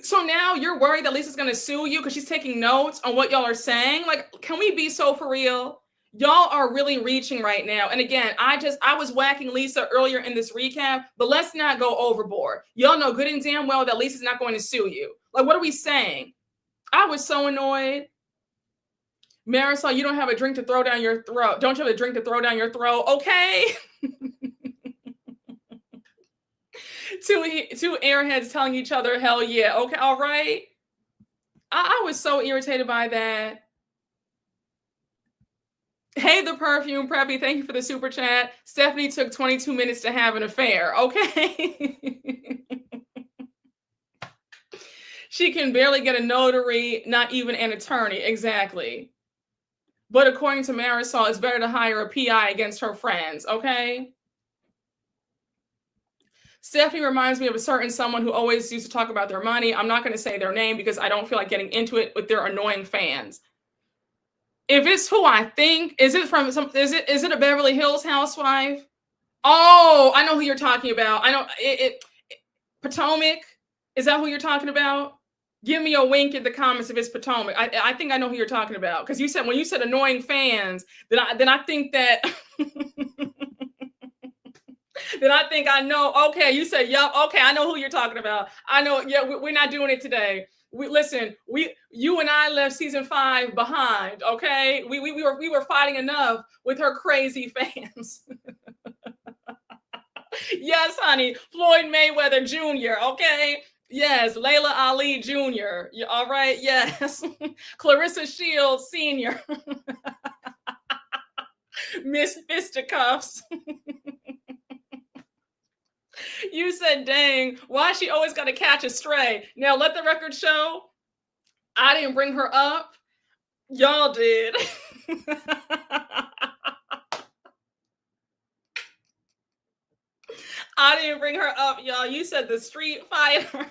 So now you're worried that Lisa's going to sue you because she's taking notes on what y'all are saying? Like, can we be so for real? Y'all are really reaching right now. And again, I was whacking Lisa earlier in this recap, but let's not go overboard. Y'all know good and damn well that Lisa's not going to sue you. Like, what are we saying? I was so annoyed. Marysol, you don't have a drink to throw down your throat. Don't you have a drink to throw down your throat? Okay. Two airheads telling each other, hell yeah. Okay, all right. I was so irritated by that. Hey, the perfume preppy, thank you for the super chat. Stephanie took 22 minutes to have an affair. Okay. She can barely get a notary, not even an attorney. Exactly. But according to Marysol, it's better to hire a PI against her friends. Okay. Stephanie reminds me of a certain someone who always used to talk about their money. I'm not going to say their name because I don't feel like getting into it with their annoying fans. If it's who I think, is it a Beverly Hills housewife? Oh, I know who you're talking about. I know Potomac. Is that who you're talking about? Give me a wink in the comments if it's Potomac. I think I know who you're talking about because when you said annoying fans, then I think that then I think I know. Okay, you said yup. Okay, I know who you're talking about. I know. Yeah, we're not doing it today. You and I left season 5 behind. Okay, we were fighting enough with her crazy fans. Yes, honey, Floyd Mayweather Jr. Okay, yes, Layla Ali Jr. All right, yes, Clarissa Shields Sr. Miss Fisticuffs. You said, dang, why she always got to catch a stray? Now, let the record show, I didn't bring her up. Y'all did. I didn't bring her up, y'all. You said the street fighter.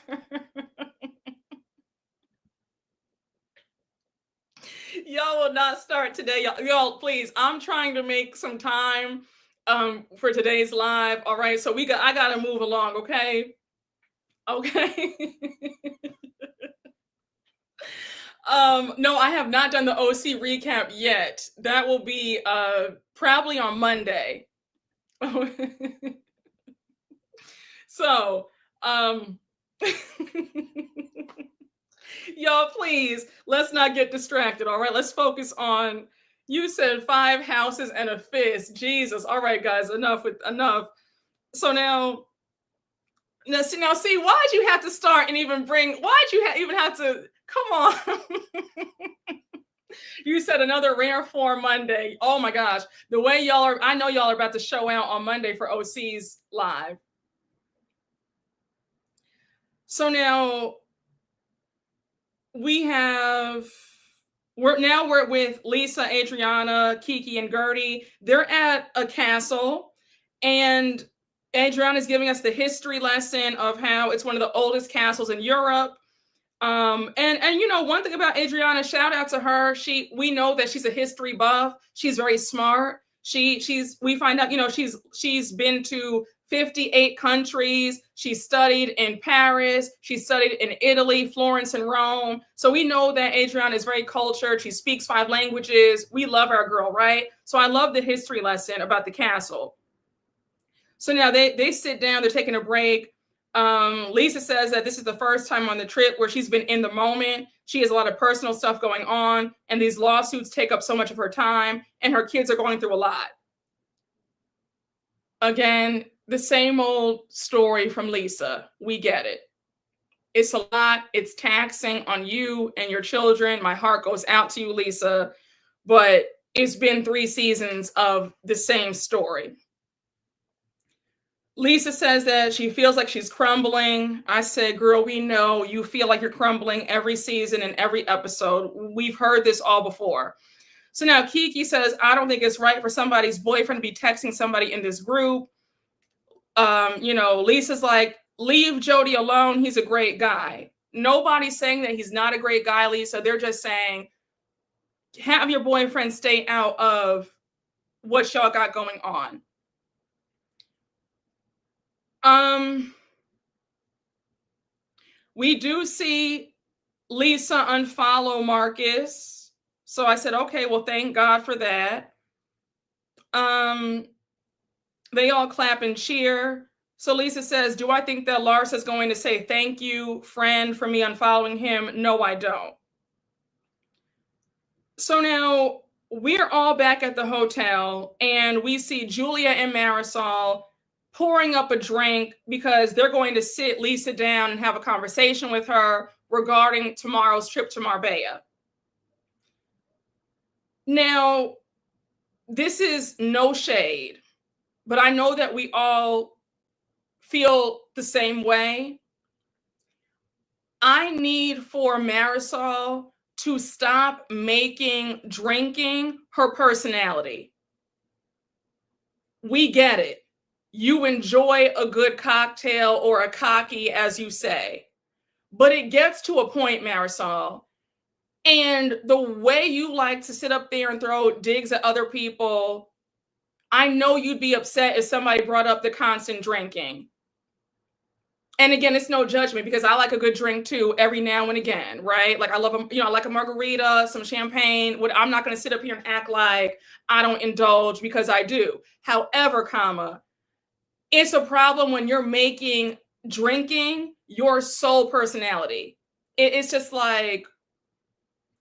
Y'all will not start today. Y'all, please, I'm trying to make some time for today's live. All right, so I gotta move along, okay? No, I have not done the OC recap yet. That will be probably on Monday. So Y'all, please, let's not get distracted. All right, let's focus on. You said 5 houses and a fist. Jesus. All right, guys, enough. So see, why'd you have to start and even bring? Why'd you even have to? Come on. You said another rare form Monday. Oh my gosh, the way y'all are. I know y'all are about to show out on Monday for OC's live. So now we're with Lisa, Adriana, Kiki, and Gertie. They're at a castle, and Adriana is giving us the history lesson of how it's one of the oldest castles in Europe. And you know, one thing about Adriana, shout out to her. We know that she's a history buff. She's very smart. We find out, you know, she's been to 58 countries. She studied in Paris. She studied in Italy, Florence, and Rome. So we know that Adriana is very cultured. She speaks 5 languages. We love our girl, right? So I love the history lesson about the castle. So now they sit down, they're taking a break. Lisa says that this is the first time on the trip where she's been in the moment. She has a lot of personal stuff going on, and these lawsuits take up so much of her time, and her kids are going through a lot. Again, the same old story from Lisa. We get it. It's a lot. It's taxing on you and your children. My heart goes out to you, Lisa. But it's been 3 seasons of the same story. Lisa says that she feels like she's crumbling. I said, girl, we know you feel like you're crumbling every season and every episode. We've heard this all before. So now Kiki says, I don't think it's right for somebody's boyfriend to be texting somebody in this group. You know, Lisa's like, leave Jody alone. He's a great guy. Nobody's saying that he's not a great guy, Lisa. They're just saying, have your boyfriend stay out of what y'all got going on. We do see Lisa unfollow Marcus. So I said, okay, well, thank God for that. They all clap and cheer. So Lisa says, do I think that Larsa is going to say, thank you, friend, for me unfollowing him? No, I don't. So now we're all back at the hotel, and we see Julia and Marysol pouring up a drink because they're going to sit Lisa down and have a conversation with her regarding tomorrow's trip to Marbella. Now, this is no shade, but I know that we all feel the same way. I need for Marysol to stop making drinking her personality. We get it. You enjoy a good cocktail or a cocky, as you say, but it gets to a point, Marysol, and the way you like to sit up there and throw digs at other people, I know you'd be upset if somebody brought up the constant drinking. And again, it's no judgment because I like a good drink too every now and again, right? Like I love I like a margarita, some champagne. I'm not going to sit up here and act like I don't indulge because I do. However, it's a problem when you're making drinking your sole personality. It's just like,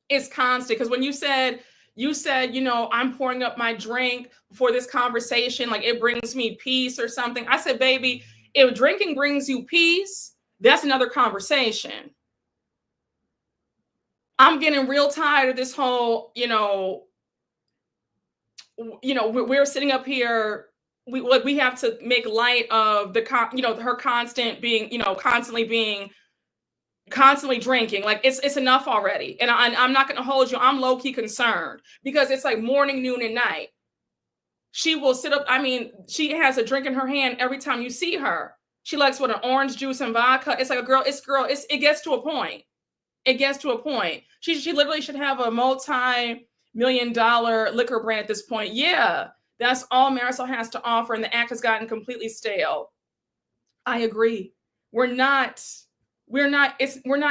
it's constant. Because when you said, you know, I'm pouring up my drink for this conversation, like it brings me peace or something. I said, baby, if drinking brings you peace, that's another conversation. I'm getting real tired of this whole, we're sitting up here. We have to make light of her constant being, constantly drinking. Like it's enough already. And I'm not going to hold you. I'm low key concerned because it's like morning, noon, and night. She will sit up. I mean, she has a drink in her hand every time you see her. She likes an orange juice and vodka. It's like it gets to a point. It gets to a point. She literally should have a multi-million-dollar liquor brand at this point. Yeah, that's all Marysol has to offer, and the act has gotten completely stale. I agree. We're not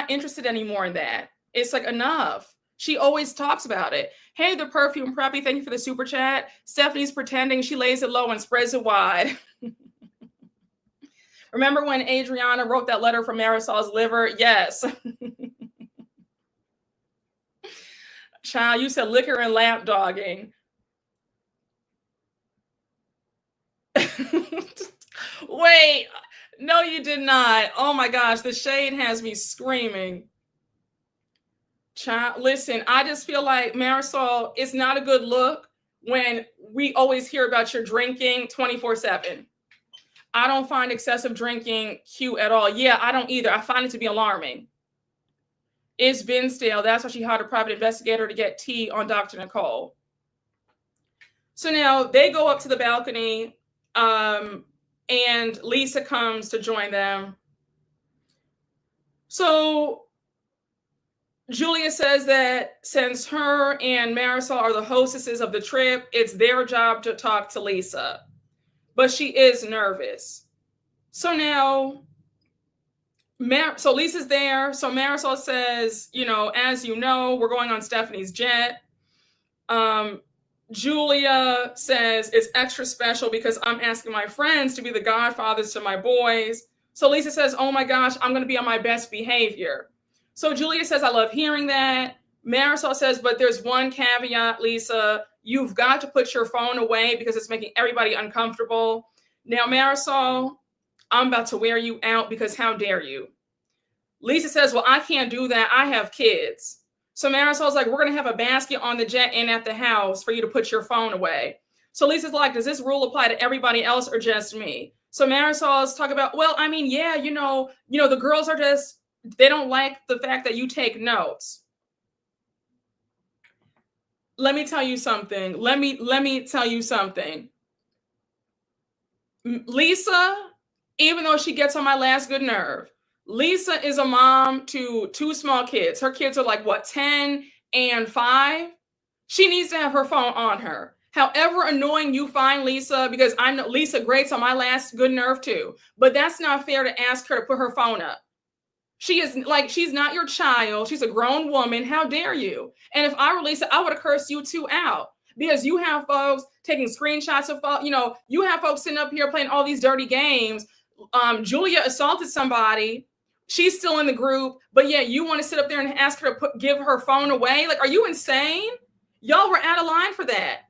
interested anymore in that. It's like enough. She always talks about it. Hey, the perfume preppy, thank you for the super chat. Stephanie's pretending she lays it low and spreads it wide. Remember when Adriana wrote that letter from Marysol's liver? Yes. Child, you said liquor and lap dogging. Wait, no, you did not. Oh my gosh, the shade has me screaming. Child, listen, I just feel like Marysol, it's not a good look when we always hear about your drinking 24/7. I don't find excessive drinking cute at all. Yeah, I don't either. I find it to be alarming. It's been stale. That's why she hired a private investigator to get tea on Dr. Nicole. So now they go up to the balcony, and Lisa comes to join them. So Julia says that since her and Marysol are the hostesses of the trip, it's their job to talk to Lisa. But she is nervous. So now, so Lisa's there. So Marysol says, as you know, we're going on Stephanie's jet. Julia says it's extra special because I'm asking my friends to be the godfathers to my boys. So Lisa says, oh my gosh, I'm going to be on my best behavior. So Julia says, I love hearing that. Marysol says, but there's one caveat, Lisa. You've got to put your phone away because it's making everybody uncomfortable. Now, Marysol, I'm about to wear you out because how dare you? Lisa says, well, I can't do that. I have kids. So Marysol's like, we're going to have a basket on the jet and at the house for you to put your phone away. So Lisa's like, does this rule apply to everybody else or just me? So Marysol's talking about, well, I mean, yeah, the girls are just, they don't like the fact that you take notes. Let me tell you something. Let me tell you something. Lisa, even though she gets on my last good nerve, Lisa is a mom to 2 small kids. Her kids are like, 10 and 5? She needs to have her phone on her. However annoying you find Lisa, because I know Lisa grates on my last good nerve too, but that's not fair to ask her to put her phone up. She is like, she's not your child. She's a grown woman. How dare you? And if I were Lisa, I would have cursed you two out because you have folks taking screenshots of, you have folks sitting up here playing all these dirty games. Julia assaulted somebody. She's still in the group, but yeah, you want to sit up there and ask her to give her phone away? Like, are you insane? Y'all were out of line for that.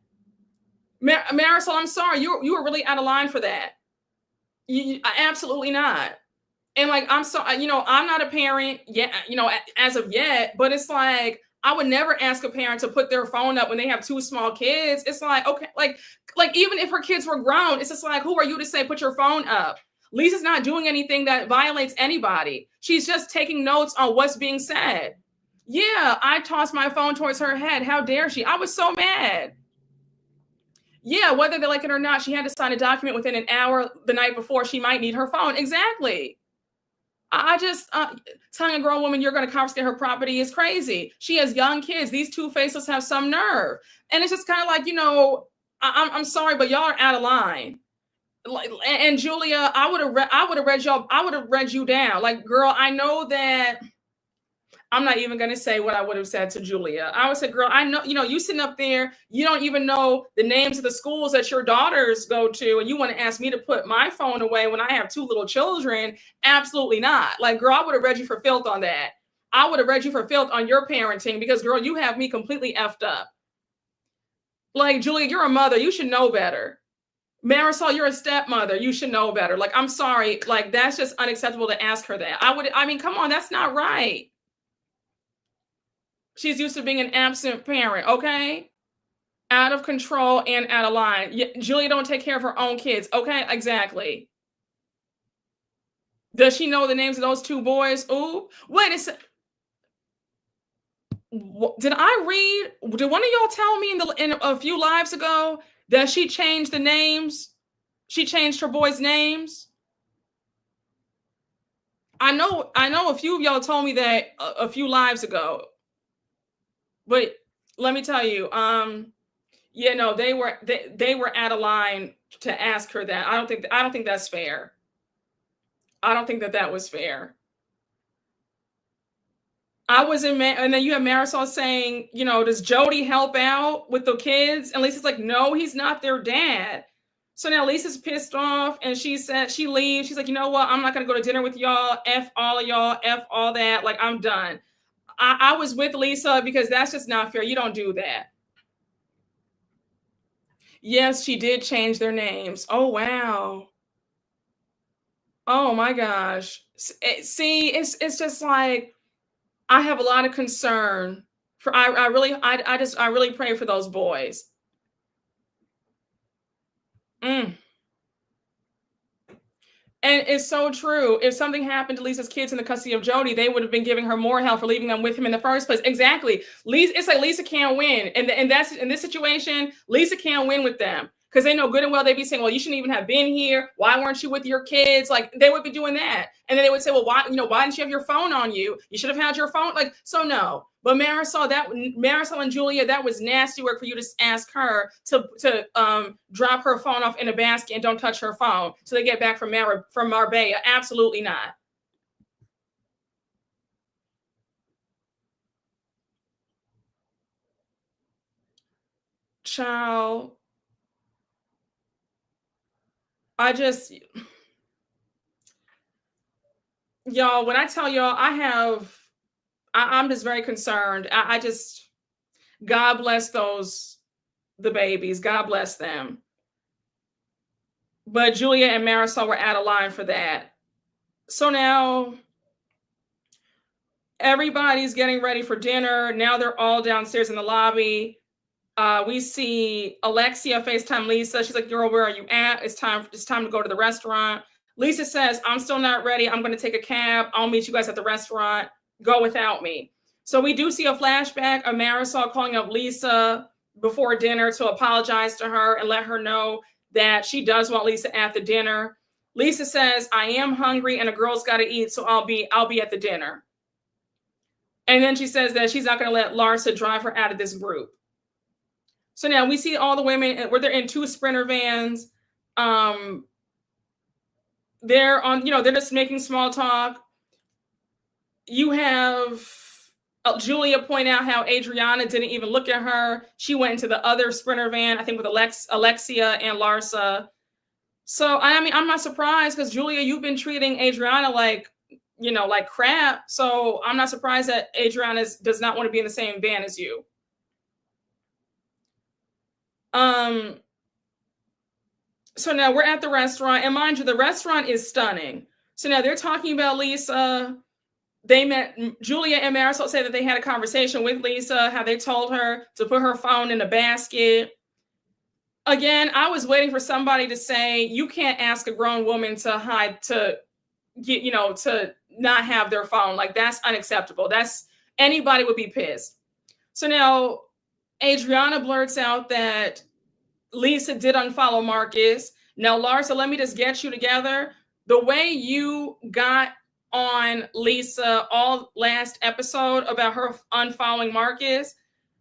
Marysol, I'm sorry, you were really out of line for that. Absolutely not. And like, I'm sorry, I'm not a parent yet, as of yet, but it's like, I would never ask a parent to put their phone up when they have 2 small kids. It's like, okay, like even if her kids were grown, it's just like, who are you to say, put your phone up? Lisa's not doing anything that violates anybody. She's just taking notes on what's being said. Yeah, I tossed my phone towards her head. How dare she? I was so mad. Yeah, whether they like it or not, she had to sign a document within an hour the night before. She might need her phone. Exactly. I just, telling a grown woman you're going to confiscate her property is crazy. She has young kids. These 2 faceless have some nerve. And it's just kind of like, I'm sorry, but y'all are out of line. And Julia, I would have read you down. Like, girl, I know that I'm not even going to say what I would have said to Julia. I would say, girl, I know, you sitting up there, you don't even know the names of the schools that your daughters go to. And you want to ask me to put my phone away when I have 2 little children? Absolutely not. Like, girl, I would have read you for filth on that. I would have read you for filth on your parenting because, girl, you have me completely effed up. Like, Julia, you're a mother. You should know better. Marysol, you're a stepmother. You should know better. Like, I'm sorry. Like, that's just unacceptable to ask her that. Come on, that's not right. She's used to being an absent parent, okay? Out of control and out of line. Julia don't take care of her own kids, okay? Exactly. Does she know the names of those 2 boys? Ooh, wait a second. Did one of y'all tell me in a few lives ago that she changed the names? She changed her boys' names? I know a few of y'all told me that a few lives ago. But let me tell you, they were out of line to ask her that. I don't think that's fair. I don't think that was fair. And then you have Marysol saying, does Jody help out with the kids? And Lisa's like, no, he's not their dad. So now Lisa's pissed off and she said she leaves. She's like, you know what? I'm not going to go to dinner with y'all. F all of y'all. F all that. Like, I'm done. I was with Lisa because that's just not fair. You don't do that. Yes, she did change their names. Oh, wow. Oh my gosh. See, it's just like I have a lot of concern for I really pray for those boys. Mm. And it's so true. If something happened to Lisa's kids in the custody of Jody, they would have been giving her more hell for leaving them with him in the first place. Exactly. Lisa, it's like Lisa can't win. And that's in this situation, Lisa can't win with them. Because they know good and well they'd be saying, well, you shouldn't even have been here. Why weren't you with your kids? Like they would be doing that. And then they would say, well, why didn't you have your phone on you? You should have had your phone. Like, so no. But Marysol and Julia, that was nasty work for you to ask her to drop her phone off in a basket and don't touch her phone till they get back from Marbella. Absolutely not. Child, y'all, when I tell y'all, I'm just very concerned. I just, God bless the babies. God bless them. But Julia and Marysol were out of line for that. So now everybody's getting ready for dinner. Now they're all downstairs in the lobby. We see Alexia FaceTime Lisa. She's like, girl, where are you at? It's time to go to the restaurant. Lisa says, I'm still not ready. I'm going to take a cab. I'll meet you guys at the restaurant. Go without me. So we do see a flashback of Marysol calling up Lisa before dinner to apologize to her and let her know that she does want Lisa at the dinner. Lisa says, I am hungry and a girl's got to eat, so I'll be at the dinner. And then she says that she's not going to let Larsa drive her out of this group. So now we see all the women where they're in two Sprinter vans. They're just making small talk. You have Julia point out how Adriana didn't even look at her. She went into the other Sprinter van, I think with Alexia and Larsa. So, I mean, I'm not surprised because Julia, you've been treating Adriana like crap. So I'm not surprised that Adriana does not want to be in the same van as you. So now we're at the restaurant, and mind you, the restaurant is stunning. So now they're talking about Lisa. They met Julia and Marysol say that they had a conversation with Lisa, how they told her to put her phone in a basket. Again, I was waiting for somebody to say, you can't ask a grown woman to not have their phone. Like, that's unacceptable. Anybody would be pissed. So now Adriana blurts out that Lisa did unfollow Marcus. Now, Larsa, let me just get you together. The way you got on Lisa all last episode about her unfollowing Marcus,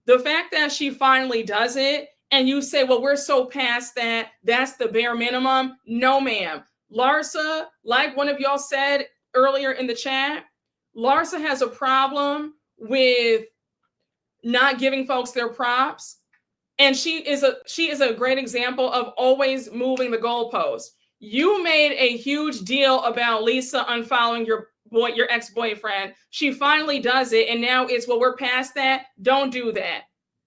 the fact that she finally does it and you say, well, we're so past that, that's the bare minimum. No, ma'am. Larsa, like one of y'all said earlier in the chat, Larsa has a problem with not giving folks their props. And she is a great example of always moving the goalpost. You made a huge deal about Lisa unfollowing your ex-boyfriend. She finally does it, and now it's, well, we're past that. Don't do that.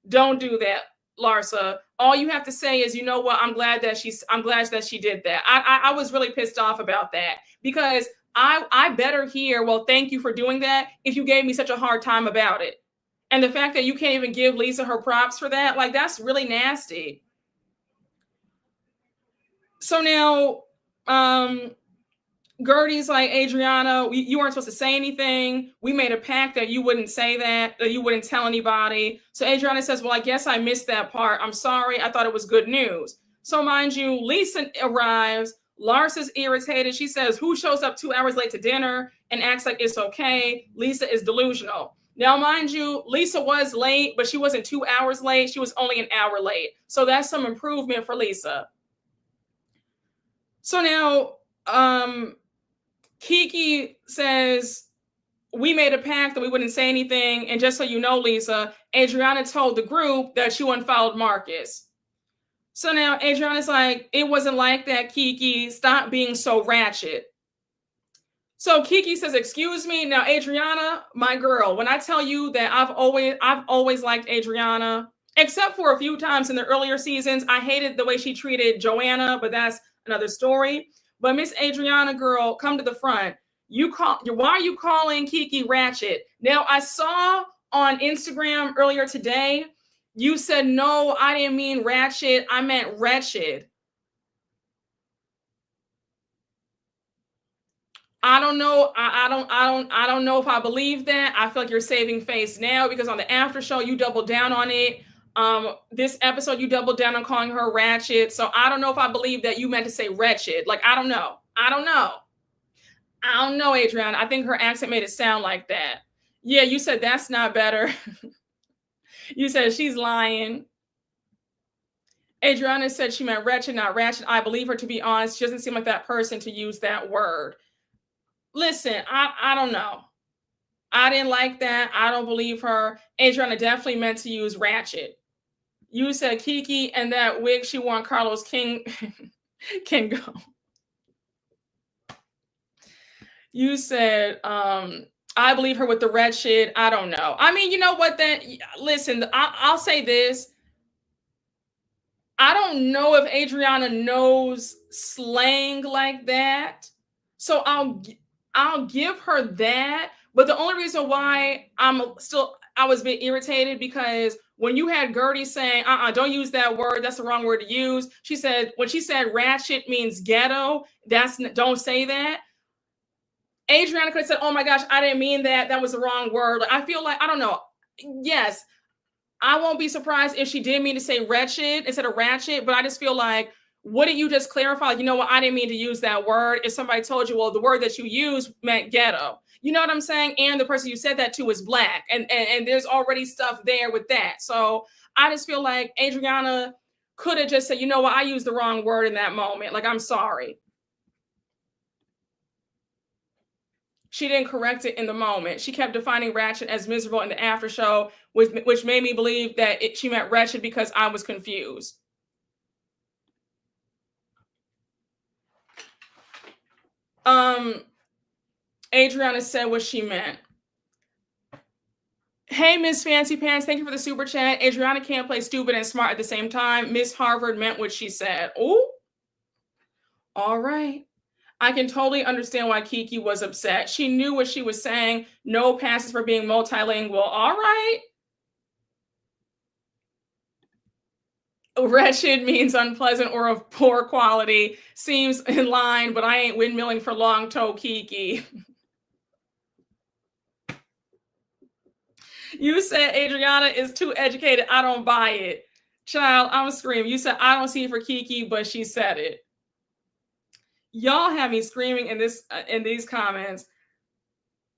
Don't do that, Larsa. All you have to say is, you know what? I'm glad that she did that. I was really pissed off about that because I better hear, well, thank you for doing that if you gave me such a hard time about it. And the fact that you can't even give Lisa her props for that, like, that's really nasty. So now, Gertie's like, Adriana, you weren't supposed to say anything. We made a pact that you wouldn't say that you wouldn't tell anybody. So Adriana says, well, I guess I missed that part. I'm sorry. I thought it was good news. So mind you, Lisa arrives. Larsa's irritated. She says, who shows up 2 hours late to dinner and acts like it's okay? Lisa is delusional. Now, mind you, Lisa was late, but she wasn't 2 hours late. She was only an hour late. So that's some improvement for Lisa. So now, Kiki says, we made a pact that we wouldn't say anything. And just so you know, Lisa, Adriana told the group that you unfollowed Marcus. So now Adriana's like, it wasn't like that, Kiki. Stop being so ratchet. So Kiki says, excuse me. Now, Adriana, my girl, when I tell you that I've always liked Adriana, except for a few times in the earlier seasons. I hated the way she treated Joanna, but that's another story. But Miss Adriana, girl, come to the front. Why are you calling Kiki ratchet? Now, I saw on Instagram earlier today, you said, no, I didn't mean ratchet. I meant wretched. I don't know. I don't know if I believe that. I feel like you're saving face now because on the after show you doubled down on it. This episode you doubled down on calling her ratchet. So I don't know if I believe that you meant to say wretched. Like, I don't know. I don't know, Adriana. I think her accent made it sound like that. Yeah, you said that's not better. You said she's lying. Adriana said she meant wretched, not ratchet. I believe her, to be honest. She doesn't seem like that person to use that word. Listen, I don't know. I didn't like that. I don't believe her. Adriana definitely meant to use ratchet. You said Kiki and that wig she wore on Carlos King can go. You said, I believe her with the wretched. I don't know. I mean, you know what then? Listen, I'll say this. I don't know if Adriana knows slang like that. So I'll give her that. But the only reason why I was a bit irritated because when you had Gertie saying, don't use that word, that's the wrong word to use. When she said ratchet means ghetto, don't say that. Adriana could have said, oh my gosh, I didn't mean that. That was the wrong word. Like, I feel like, I don't know. Yes, I won't be surprised if she did mean to say wretched instead of ratchet, but I just feel like, wouldn't you just clarify, like, you know what, I didn't mean to use that word. If somebody told you, well, the word that you used meant ghetto. You know what I'm saying? And the person you said that to is Black. And there's already stuff there with that. So I just feel like Adriana could have just said, you know what, I used the wrong word in that moment. Like, I'm sorry. She didn't correct it in the moment. She kept defining ratchet as miserable in the after show, which made me believe that she meant wretched because I was confused. Adriana said what she meant. Hey, Miss Fancy Pants, thank you for the super chat. Adriana can't play stupid and smart at the same time. Miss Harvard meant what she said. Oh, all right. I can totally understand why Kiki was upset. She knew what she was saying. No passes for being multilingual. All right. Wretched means unpleasant or of poor quality. Seems in line, but I ain't windmilling for long toe, Kiki. You said Adriana is too educated. I don't buy it. Child, I'm screaming. You said I don't see it for Kiki, but she said it. Y'all have me screaming in these comments.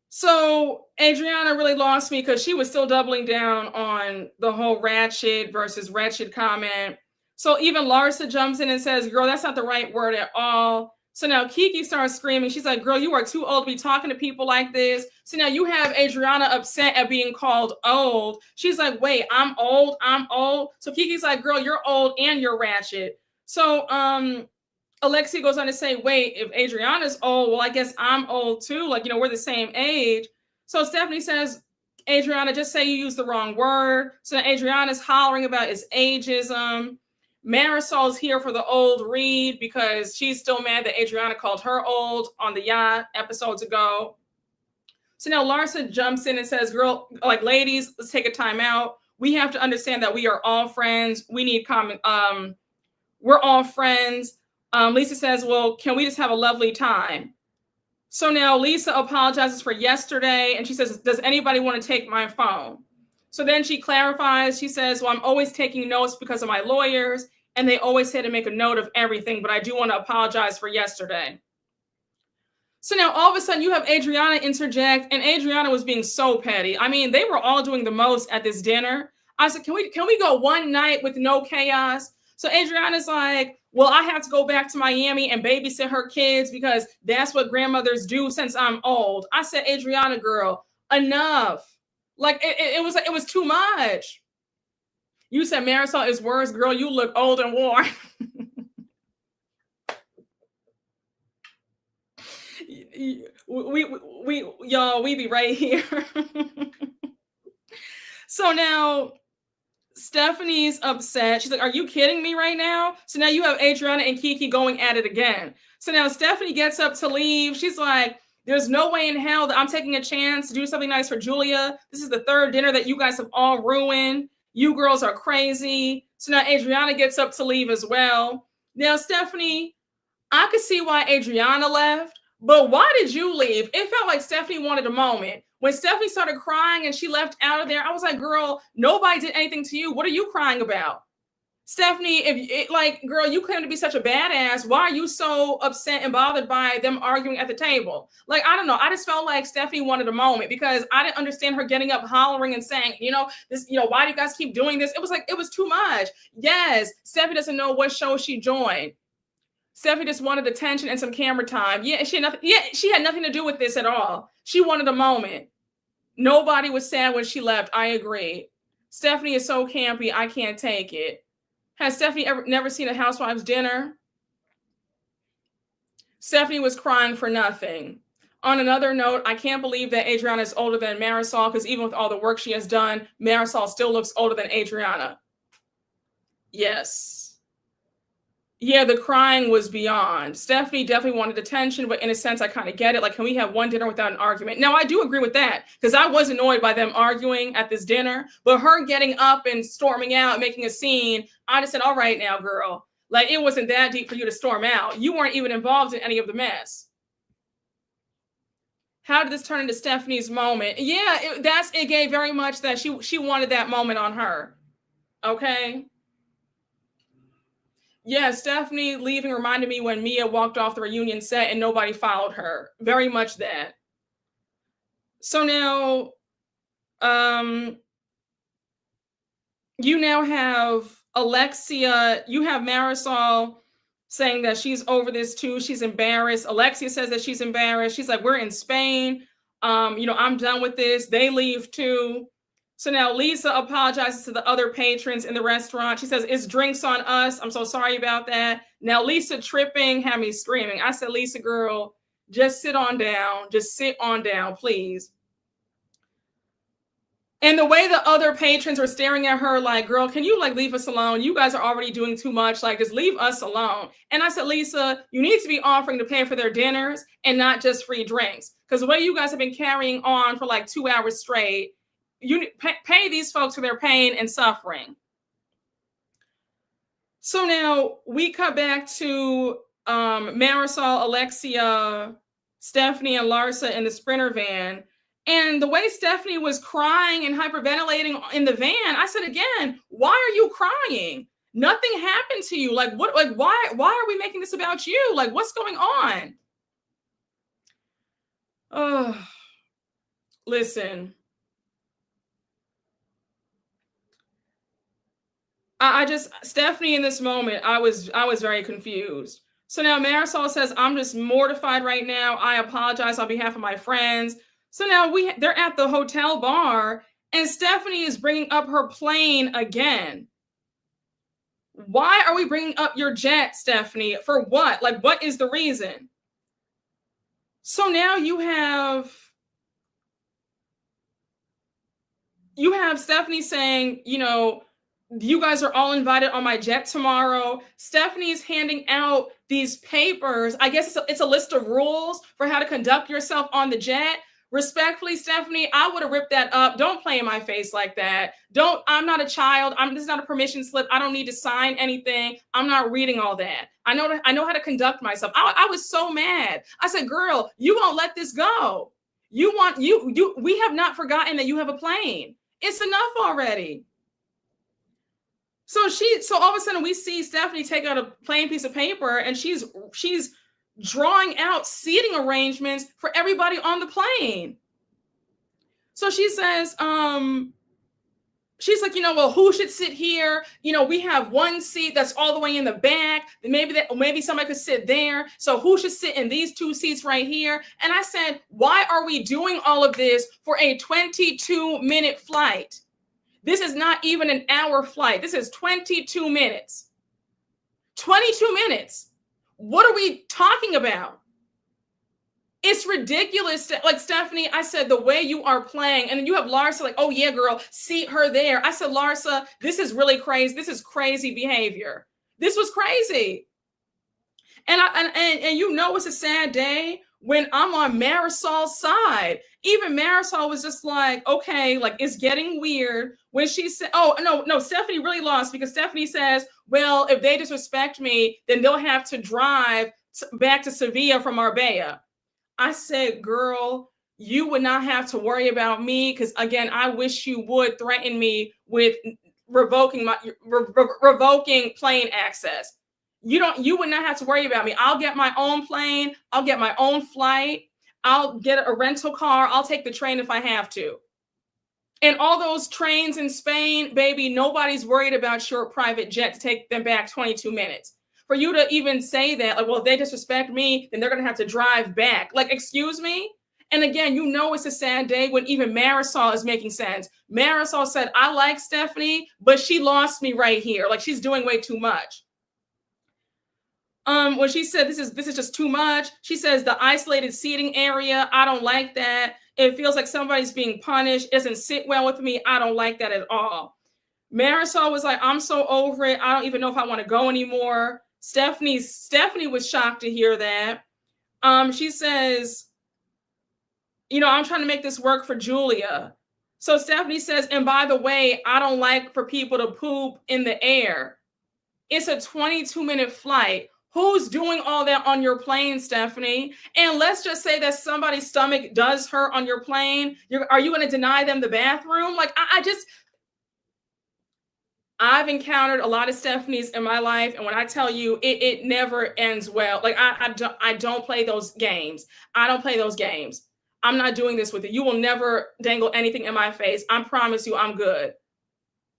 So Adriana really lost me because she was still doubling down on the whole ratchet versus wretched comment. So even Larsa jumps in and says, girl, that's not the right word at all. So now Kiki starts screaming. She's like, girl, you are too old to be talking to people like this. So now you have Adriana upset at being called old. She's like, wait, I'm old. So Kiki's like, girl, you're old and you're ratchet. So Alexia goes on to say, wait, if Adriana's old, well, I guess I'm old too. Like, we're the same age. So Stephanie says, Adriana, just say you used the wrong word. So Adriana's hollering about is ageism. Marysol's here for the old read because she's still mad that Adriana called her old on the yacht episodes ago. So now Larsa jumps in and says, girl, like, ladies, let's take a time out. We have to understand that we are all friends. We need common, we're all friends. Lisa says, well, can we just have a lovely time? So now Lisa apologizes for yesterday. And she says, does anybody want to take my phone? So then she clarifies. She says, well, I'm always taking notes because of my lawyers. And they always say to make a note of everything. But I do want to apologize for yesterday. So now all of a sudden you have Adriana interject. And Adriana was being so petty. I mean, they were all doing the most at this dinner. I said, can we go one night with no chaos? So Adriana's like, well, I have to go back to Miami and babysit her kids because that's what grandmothers do since I'm old. I said, Adriana, girl, enough. Like, it was too much. You said Marysol is worse. Girl, you look old and worn. We be right here. So now Stephanie's upset. She's like, are you kidding me right now? So now you have Adriana and Kiki going at it again. So now Stephanie gets up to leave. She's like, there's no way in hell that I'm taking a chance to do something nice for Julia. This is the third dinner that you guys have all ruined. You girls are crazy. So now Adriana gets up to leave as well. Now, Stephanie, I could see why Adriana left, but why did you leave? It felt like Stephanie wanted a moment. When Stephanie started crying and she left out of there, I was like, girl, nobody did anything to you. What are you crying about? Stephanie, girl, you claim to be such a badass. Why are you so upset and bothered by them arguing at the table? Like, I don't know. I just felt like Stephanie wanted a moment because I didn't understand her getting up, hollering and saying, why do you guys keep doing this? It was like, it was too much. Yes, Stephanie doesn't know what show she joined. Stephanie just wanted attention and some camera time. She had nothing to do with this at all. She wanted a moment. Nobody was sad when she left. I agree. Stephanie is so campy. I can't take it. Has Stephanie never seen a Housewives dinner? Stephanie was crying for nothing. On another note, I can't believe that Adriana is older than Marysol because even with all the work she has done, Marysol still looks older than Adriana. Yes. Yeah, the crying was beyond. Stephanie definitely wanted attention, but in a sense, I kind of get it. Like, can we have one dinner without an argument? Now, I do agree with that because I was annoyed by them arguing at this dinner, but her getting up and storming out and making a scene, I just said, all right now, girl. Like, it wasn't that deep for you to storm out. You weren't even involved in any of the mess. How did this turn into Stephanie's moment? Yeah, it gave very much that she wanted that moment on her. Okay. Yeah, Stephanie leaving reminded me when Mia walked off the reunion set and nobody followed her. Very much that. So now, you now have Alexia, you have Marysol saying that she's over this too. She's embarrassed. Alexia says that she's embarrassed. She's like, we're in Spain. I'm done with this. They leave too. So now Lisa apologizes to the other patrons in the restaurant. She says, it's drinks on us. I'm so sorry about that. Now Lisa tripping had me screaming. I said, Lisa, girl, just sit on down. Just sit on down, please. And the way the other patrons were staring at her like, girl, can you leave us alone? You guys are already doing too much. Just leave us alone. And I said, Lisa, you need to be offering to pay for their dinners and not just free drinks. Because the way you guys have been carrying on for 2 hours straight, you pay these folks for their pain and suffering. So now we cut back to Marysol, Alexia, Stephanie, and Larsa in the Sprinter van. And the way Stephanie was crying and hyperventilating in the van, I said again, why are you crying? Nothing happened to you. Why are we making this about you? What's going on? Oh, listen. Stephanie in this moment, I was very confused. So now Marysol says, I'm just mortified right now. I apologize on behalf of my friends. So now they're at the hotel bar and Stephanie is bringing up her plane again. Why are we bringing up your jet, Stephanie? For what? What is the reason? So now you have Stephanie saying, you guys are all invited on my jet tomorrow. Stephanie's handing out these papers. I guess it's a list of rules for how to conduct yourself on the jet. Respectfully, Stephanie, I would have ripped that up. Don't play in my face like that. I'm not a child. This is not a permission slip. I don't need to sign anything. I'm not reading all that. I know how to conduct myself. I was so mad. I said, girl, you won't let this go. We have not forgotten that you have a plane. It's enough already. So all of a sudden we see Stephanie take out a plain piece of paper and she's drawing out seating arrangements for everybody on the plane. So she says, she's like, well, who should sit here? We have one seat that's all the way in the back. Maybe somebody could sit there. So who should sit in these two seats right here? And I said, why are we doing all of this for a 22-minute flight? This is not even an hour flight. This is 22 minutes. 22 minutes. What are we talking about? It's ridiculous. Like, Stephanie, I said, the way you are playing, and then you have Larsa like, oh yeah, girl, see her there. I said, Larsa, this is really crazy. This is crazy behavior. This was crazy. And you know, it's a sad day when I'm on Marysol's side. Even Marysol was just like, okay, like, it's getting weird. When she said, oh, no, Stephanie really lost, because Stephanie says, well, if they disrespect me, then they'll have to drive back to Sevilla from Marbella. I said, girl, you would not have to worry about me, because, again, I wish you would threaten me with revoking plane access. You would not have to worry about me. I'll get my own plane. I'll get my own flight. I'll get a rental car. I'll take the train if I have to. And all those trains in Spain, baby, nobody's worried about your private jet to take them back 22 minutes. For you to even say that, like, well, if they disrespect me, then they're going to have to drive back. Like, excuse me? And again, you know, it's a sad day when even Marysol is making sense. Marysol said, I like Stephanie, but she lost me right here. Like, she's doing way too much. When she said this is just too much, she says the isolated seating area, I don't like that. It feels like somebody's being punished. It doesn't sit well with me. I don't like that at all. Marysol was like, I'm so over it. I don't even know if I want to go anymore. Stephanie was shocked to hear that. She says, you know, I'm trying to make this work for Julia. So Stephanie says, and by the way, I don't like for people to poop in the air. It's a 22-minute flight. Who's doing all that on your plane, Stephanie? And let's just say that somebody's stomach does hurt on your plane. Are you going to deny them the bathroom? Like, I've encountered a lot of Stephanies in my life, and when I tell you, it never ends well. Like, I don't play those games. I don't play those games. I'm not doing this with you. You will never dangle anything in my face. I promise you I'm good.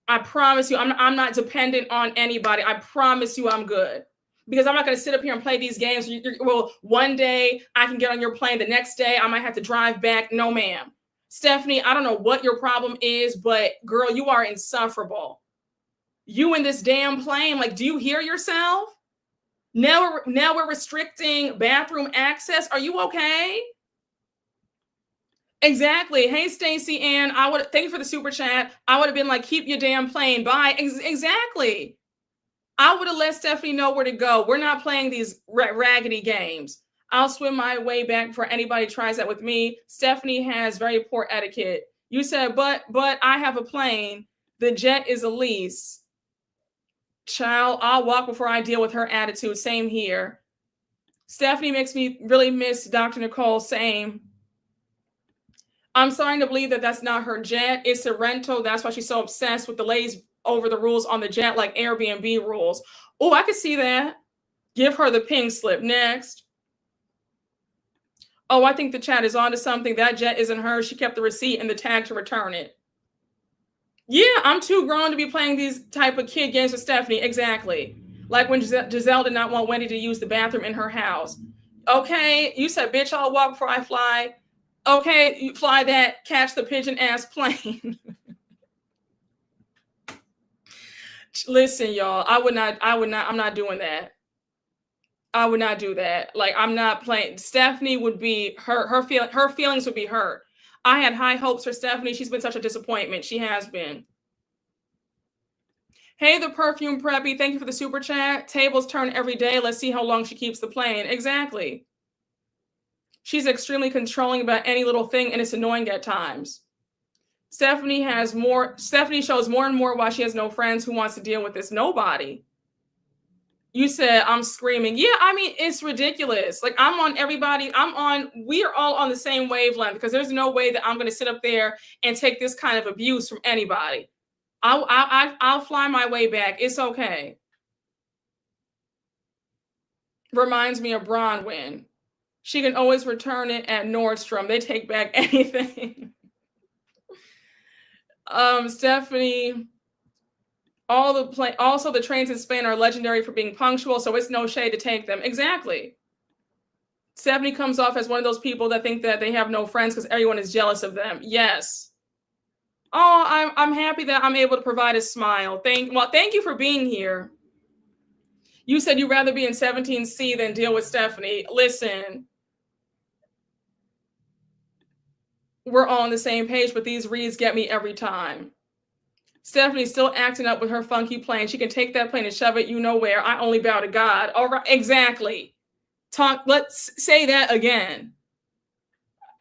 I promise you I'm not dependent on anybody. I promise you I'm good. Because I'm not going to sit up here and play these games. Well, one day I can get on your plane. The next day I might have to drive back. No, ma'am. Stephanie, I don't know what your problem is, but girl, you are insufferable. You in this damn plane, like, do you hear yourself? Now we're restricting bathroom access. Are you okay? Exactly. Hey, Stacey Ann, thank you for the super chat. I would have been like, keep your damn plane. Bye. Exactly. I would have let Stephanie know where to go. We're not playing these raggedy games. I'll swim my way back before anybody tries that with me. Stephanie has very poor etiquette. You said, but I have a plane. The jet is a lease. Child, I'll walk before I deal with her attitude. Same here. Stephanie makes me really miss Dr. Nicole. Same. I'm starting to believe that that's not her jet. It's a rental. That's why she's so obsessed with the ladies over the rules on the jet, like Airbnb rules. Oh, I could see that. Give her the pink slip. Next. Oh, I think the chat is onto something. That jet isn't hers. She kept the receipt and the tag to return it. Yeah, I'm too grown to be playing these type of kid games with Stephanie. Exactly. Like when Giselle did not want Wendy to use the bathroom in her house. Okay, you said, bitch, I'll walk before I fly. Okay, you fly that, catch the pigeon-ass plane. Listen, y'all, I'm not doing that. I would not do that. Like, I'm not playing. Stephanie would be, her feelings would be hurt. I had high hopes for Stephanie. She's been such a disappointment. She has been. Hey, the perfume preppy, thank you for the super chat. Tables turn every day. Let's see how long she keeps the plane. Exactly. She's extremely controlling about any little thing, and it's annoying at times. Stephanie shows more and more why she has no friends. Who wants to deal with this? Nobody. You said I'm screaming. Yeah, I mean, it's ridiculous. Like, we are all on the same wavelength, because there's no way that I'm going to sit up there and take this kind of abuse from anybody. I'll fly my way back. It's okay. Reminds me of Bronwyn. She can always return it at Nordstrom. They take back anything. Stephanie, also the trains in Spain are legendary for being punctual, so it's no shade to take them. Exactly. Stephanie comes off as one of those people that think that they have no friends because everyone is jealous of them. Yes. Oh, I'm happy that I'm able to provide a smile. Thank you for being here. You said you'd rather be in 17C than deal with Stephanie. Listen, we're all on the same page, but these reads get me every time. Stephanie's still acting up with her funky plane. She can take that plane and shove it you know where. I only bow to God. All right, exactly. Let's say that again.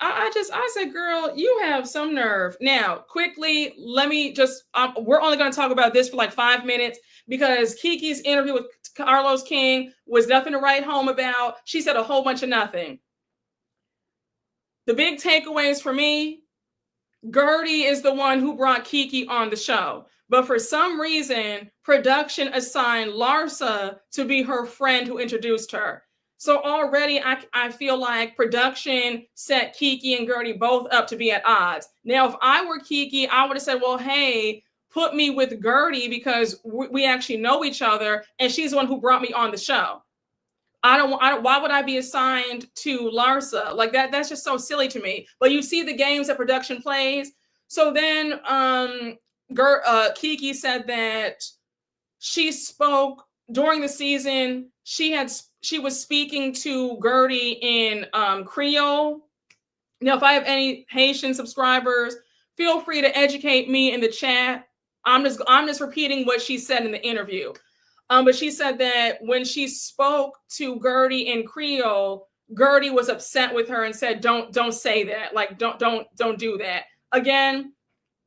I said, girl, you have some nerve. Now, quickly, let me just, we're only going to talk about this for like 5 minutes because Kiki's interview with Carlos King was nothing to write home about. She said a whole bunch of nothing. The big takeaways for me, Gertie is the one who brought Kiki on the show. But for some reason, production assigned Larsa to be her friend who introduced her. So already I feel like production set Kiki and Gertie both up to be at odds. Now, if I were Kiki, I would have said, well, hey, put me with Gertie because we actually know each other. And she's the one who brought me on the show. Why would I be assigned to Larsa? Like that's just so silly to me. But you see the games that production plays. So then Kiki said that she spoke during the season. She was speaking to Gertie in Creole. Now, if I have any Haitian subscribers, feel free to educate me in the chat. I'm just repeating what she said in the interview. But she said that when she spoke to Gertie in Creole, Gertie was upset with her and said, "Don't say that. Like, don't do that." Again,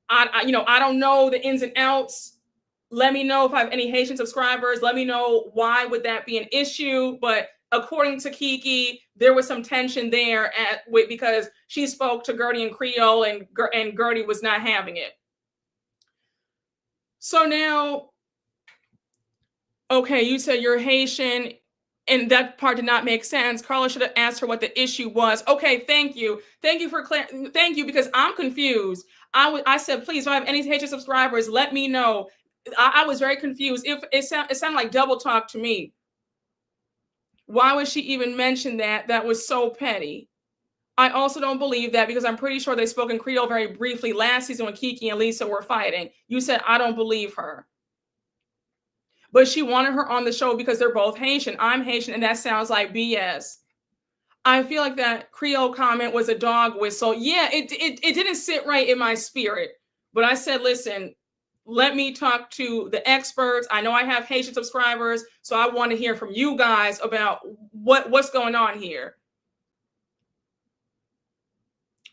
I don't know the ins and outs. Let me know if I have any Haitian subscribers. Let me know why would that be an issue. But according to Kiki, there was some tension there because she spoke to Gertie in Creole and Gertie was not having it. So now, okay, you said you're Haitian, and that part did not make sense. Carla should have asked her what the issue was. Okay, thank you. Thank you, because I'm confused. I said, please, if I have any Haitian subscribers, let me know. I was very confused. It sounded like double talk to me. Why would she even mention that? That was so petty. I also don't believe that because I'm pretty sure they spoke in Creole very briefly last season when Kiki and Lisa were fighting. You said, I don't believe her. But she wanted her on the show because they're both Haitian. I'm Haitian, and that sounds like BS. I feel like that Creole comment was a dog whistle. Yeah, it didn't sit right in my spirit. But I said, listen, let me talk to the experts. I know I have Haitian subscribers, so I want to hear from you guys about what's going on here.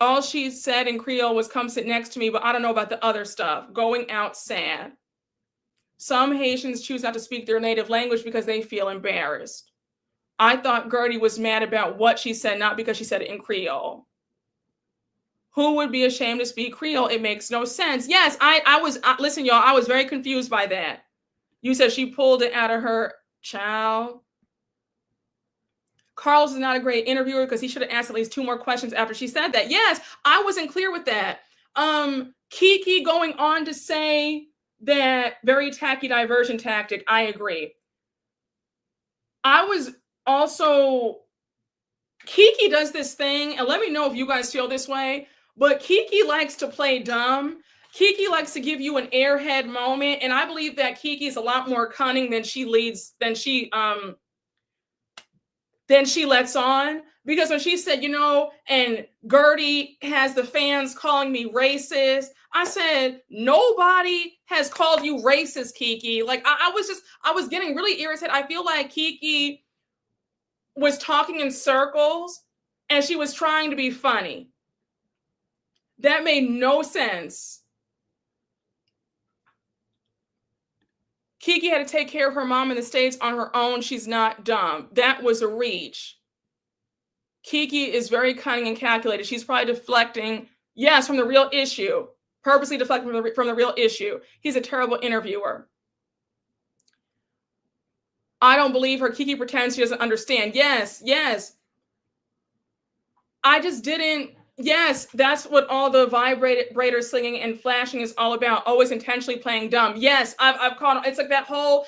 All she said in Creole was, come sit next to me, but I don't know about the other stuff. Going out sad. Some Haitians choose not to speak their native language because they feel embarrassed. I thought Gertie was mad about what she said, not because she said it in Creole. Who would be ashamed to speak Creole? It makes no sense. Yes, listen, y'all, I was very confused by that. You said she pulled it out of her child. Carlos is not a great interviewer because he should have asked at least 2 more questions after she said that. Yes, I wasn't clear with that. Kiki going on to say that very tacky diversion tactic. I agree. I was also, Kiki does this thing, and let me know if you guys feel this way, but Kiki likes to play dumb. Kiki likes to give you an airhead moment, and I believe that Kiki is a lot more cunning than she lets on. Because when she said, and Gertie has the fans calling me racist, I said, nobody has called you racist, Kiki. Like, I was getting really irritated. I feel like Kiki was talking in circles and she was trying to be funny. That made no sense. Kiki had to take care of her mom in the States on her own. She's not dumb. That was a reach. Kiki is very cunning and calculated. She's probably deflecting, yes, from the real issue. Purposely deflecting from the real issue. He's a terrible interviewer. I don't believe her. Kiki pretends she doesn't understand. Yes. I just didn't. Yes, that's what all the vibrator slinging and flashing is all about. Always intentionally playing dumb. Yes, I've caught. It's like that whole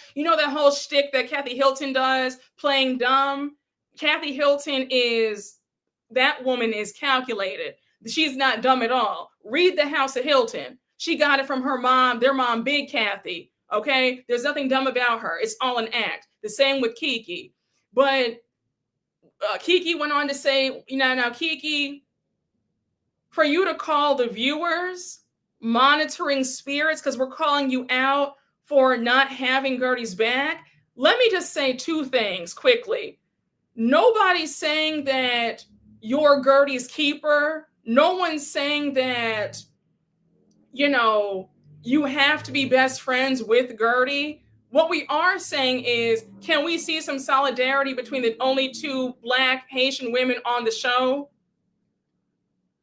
shtick that Kathy Hilton does, playing dumb. Kathy Hilton that woman is calculated. She's not dumb at all. Read The House of Hilton. She got it from her mom, their mom, Big Kathy. Okay, there's nothing dumb about her. It's all an act. The same with Kiki. But Kiki went on to say, now Kiki, for you to call the viewers monitoring spirits because we're calling you out for not having Gertie's back, let me just say two things quickly. Nobody's saying that you're Gertie's keeper. No one's saying that, you have to be best friends with Gertie. What we are saying is, can we see some solidarity between the only two Black Haitian women on the show?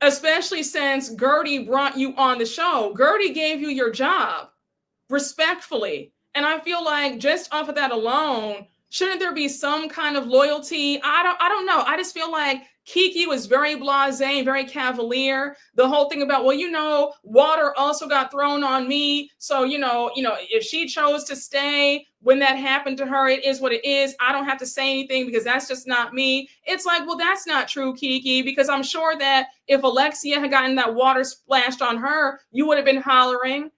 Especially since Gertie brought you on the show. Gertie gave you your job, respectfully. And I feel like just off of that alone, shouldn't there be some kind of loyalty? I don't know. I just feel like Kiki was very blasé, very cavalier. The whole thing about, water also got thrown on me. So, if she chose to stay when that happened to her, it is what it is. I don't have to say anything because that's just not me. It's like, well, that's not true, Kiki, because I'm sure that if Alexia had gotten that water splashed on her, you would have been hollering.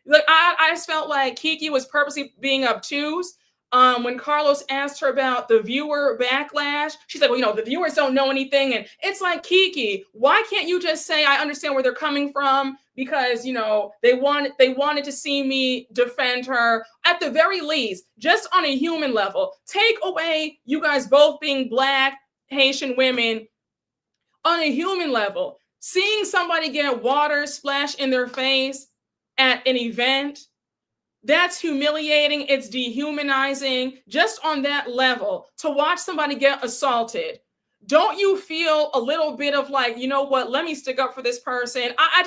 Like, I just felt like Kiki was purposely being obtuse. When Carlos asked her about the viewer backlash, she's like, well, the viewers don't know anything. And it's like, Kiki, why can't you just say, I understand where they're coming from? Because, they wanted to see me defend her. At the very least, just on a human level, take away you guys both being Black Haitian women. On a human level, seeing somebody get water splashed in their face at an event, that's humiliating. It's dehumanizing. Just on that level, to watch somebody get assaulted, don't you feel a little bit of like, let me stick up for this person? I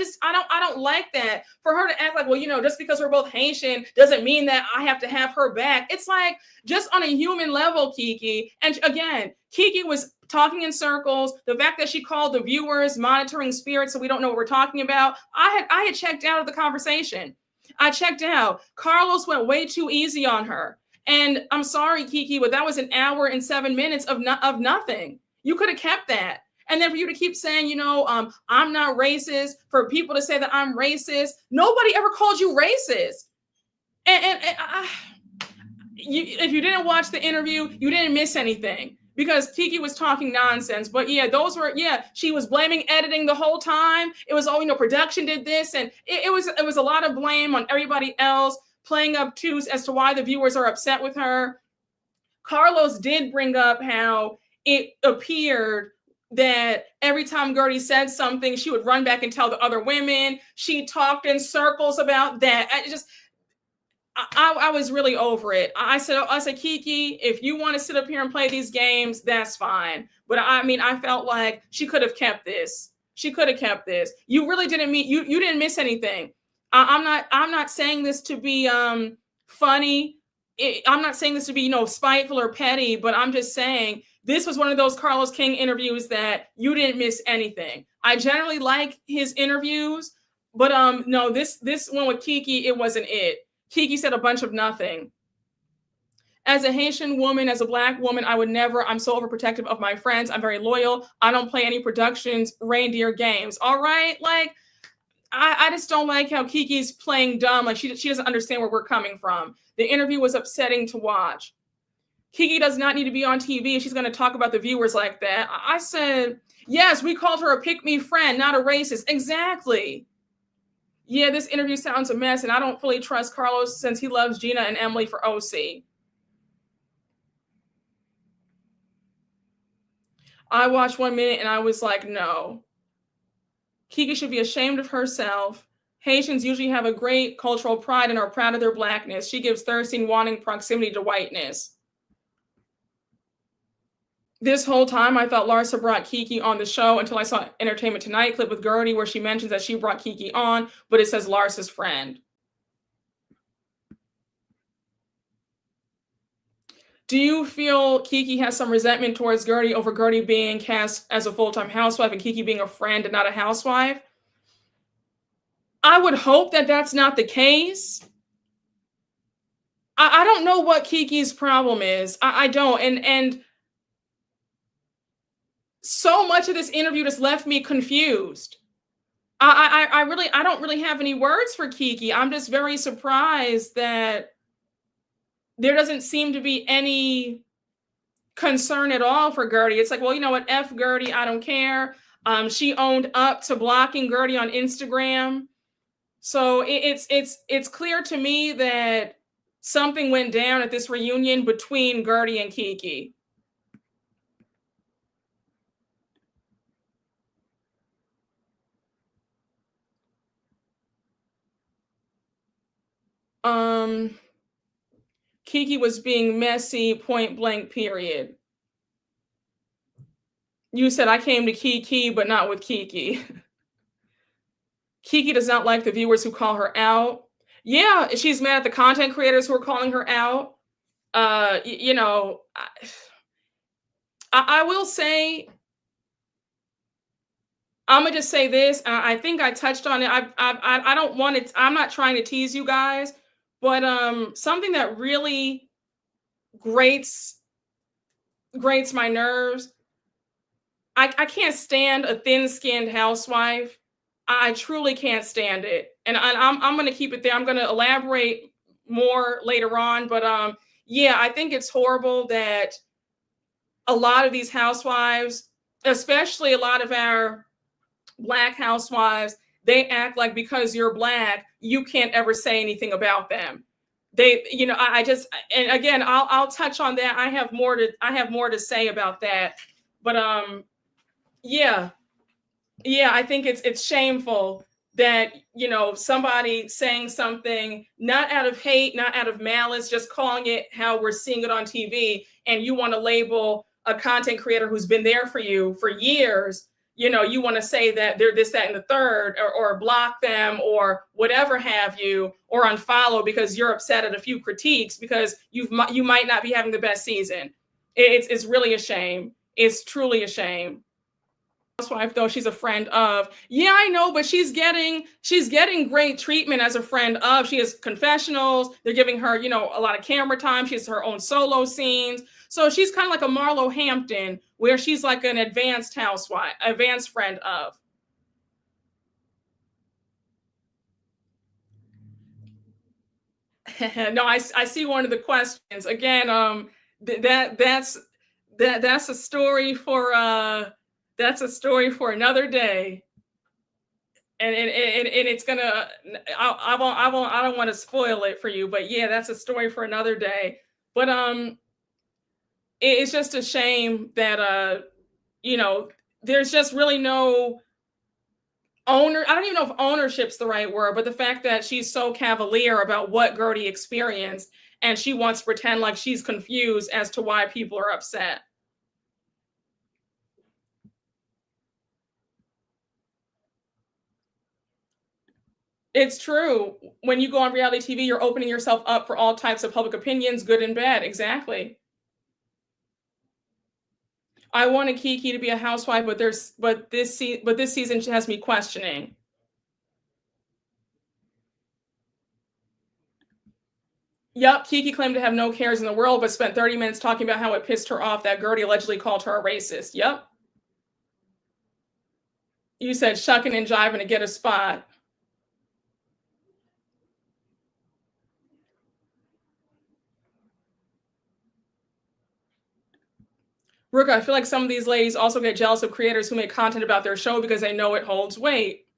don't like that. For her to act like, just because we're both Haitian doesn't mean that I have to have her back. It's like, just on a human level, Kiki. And again, Kiki was talking in circles. The fact that she called the viewers monitoring spirits, so we don't know what we're talking about. I had checked out of the conversation. I checked out. Carlos went way too easy on her. And I'm sorry, Kiki, but that was an hour and 7 minutes of nothing. You could have kept that. And then for you to keep saying, I'm not racist, for people to say that I'm racist, nobody ever called you racist. If you didn't watch the interview, you didn't miss anything. Because Kiki was talking nonsense. But she was blaming editing the whole time. It was, production did this. And it was a lot of blame on everybody else, playing obtuse as to why the viewers are upset with her. Carlos did bring up how it appeared that every time Gertie said something, she would run back and tell the other women. She talked in circles about that. I was really over it. I said, Kiki, if you want to sit up here and play these games, that's fine. But I felt like she could have kept this. She could have kept this. You really didn't you didn't miss anything. I'm not saying this to be funny. I'm not saying this to be, spiteful or petty, but I'm just saying this was one of those Carlos King interviews that you didn't miss anything. I generally like his interviews, but no, this one with Kiki, it wasn't it. Kiki said a bunch of nothing. As a Haitian woman, as a Black woman, I would never, I'm so overprotective of my friends. I'm very loyal. I don't play any productions, reindeer games. All right. Like, I just don't like how Kiki's playing dumb. Like she doesn't understand where we're coming from. The interview was upsetting to watch. Kiki does not need to be on TV. She's going to talk about the viewers like that. I said, yes, we called her a pick-me friend, not a racist. Exactly. Yeah, this interview sounds a mess, and I don't fully trust Carlos since he loves Gina and Emily for OC. I watched 1 minute and I was like, no. Kiki should be ashamed of herself. Haitians usually have a great cultural pride and are proud of their Blackness. She gives thirsty and wanting proximity to whiteness. This whole time, I thought Larsa brought Kiki on the show until I saw Entertainment Tonight clip with Gertie where she mentions that she brought Kiki on, but it says Larsa's friend. Do you feel Kiki has some resentment towards Gertie over Gertie being cast as a full-time housewife and Kiki being a friend and not a housewife? I would hope that that's not the case. I don't know what Kiki's problem is. I don't. And so much of this interview just left me confused. I don't really have any words for Kiki. I'm just very surprised that there doesn't seem to be any concern at all for Gertie. It's like, well, you know what? F Gertie, I don't care. She owned up to blocking Gertie on Instagram. So it's clear to me that something went down at this reunion between Gertie and Kiki. Kiki was being messy, point blank, period. You said I came to Kiki, but not with Kiki. Kiki does not like the viewers who call her out. Yeah, she's mad at the content creators who are calling her out. You know, I will say, I'm gonna just say this. I think I touched on it. I don't want it. I'm not trying to tease you guys, but something that really grates my nerves. I can't stand a thin-skinned housewife. I truly can't stand it, and I'm gonna keep it there. I'm gonna elaborate more later on, but yeah, I think it's horrible that a lot of these housewives, especially a lot of our Black housewives, they act like because you're Black, you can't ever say anything about them. They, you know, I just, and again, I'll touch on that. I have more to say about that, but yeah, I think it's shameful that, you know, somebody saying something not out of hate, not out of malice, just calling it how we're seeing it on TV, and you want to label a content creator who's been there for you for years. You know, you want to say that they're this, that, and the third, or block them, or whatever have you, or unfollow because you're upset at a few critiques because you might not be having the best season. It's really a shame. It's truly a shame. Housewife, though, she's a friend of. Yeah, I know, but she's getting great treatment as a friend of. She has confessionals. They're giving her, you know, a lot of camera time. She has her own solo scenes. So she's kind of like a Marlo Hampton, where she's like an advanced housewife, advanced friend of. No, I see one of the questions. Again, that's a story for another day. And it's gonna, I don't want to spoil it for you, but yeah, that's a story for another day. But it's just a shame that you know, there's just really no owner. I don't even know if ownership's the right word, but the fact that she's so cavalier about what Gertie experienced, and she wants to pretend like she's confused as to why people are upset. It's true. When you go on reality TV, you're opening yourself up for all types of public opinions, good and bad. Exactly. I wanted Kiki to be a housewife, but this season she has me questioning. Yep, Kiki claimed to have no cares in the world, but spent 30 minutes talking about how it pissed her off that Gertie allegedly called her a racist. Yep. You said shucking and jiving to get a spot. Brooke, I feel like some of these ladies also get jealous of creators who make content about their show because they know it holds weight.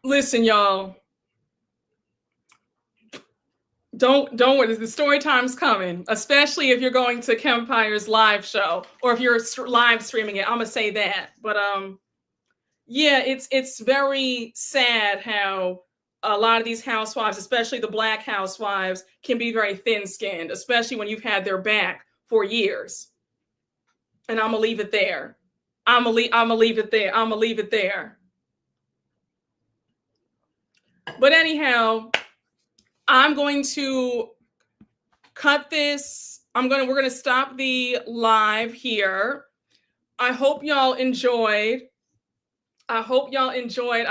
Listen, y'all. Don't worry. The story time's coming, especially if you're going to Kempire's live show or if you're live streaming it. I'm gonna say that, but yeah, it's very sad how a lot of these housewives, especially the Black housewives, can be very thin-skinned, especially when you've had their back for years. And I'm gonna leave it there. I'm gonna leave it there. I'm gonna leave it there. But anyhow, I'm going to cut this. We're gonna stop the live here. I hope y'all enjoyed. I hope y'all enjoyed.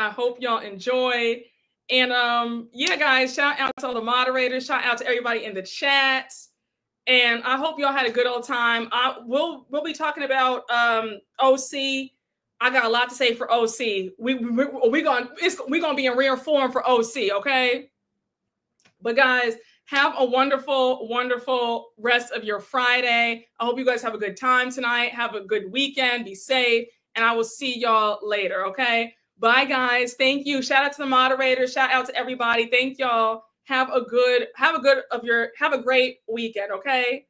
And yeah, guys, shout out to all the moderators. Shout out to everybody in the chat. And I hope y'all had a good old time. We'll be talking about OC. I got a lot to say for OC. We're gonna be in rare form for OC, okay? But guys, have a wonderful, wonderful rest of your Friday. I hope you guys have a good time tonight. Have a good weekend. Be safe. And I will see y'all later, okay? Bye, guys. Thank you. Shout out to the moderators. Shout out to everybody. Thank y'all. Have a great weekend, okay?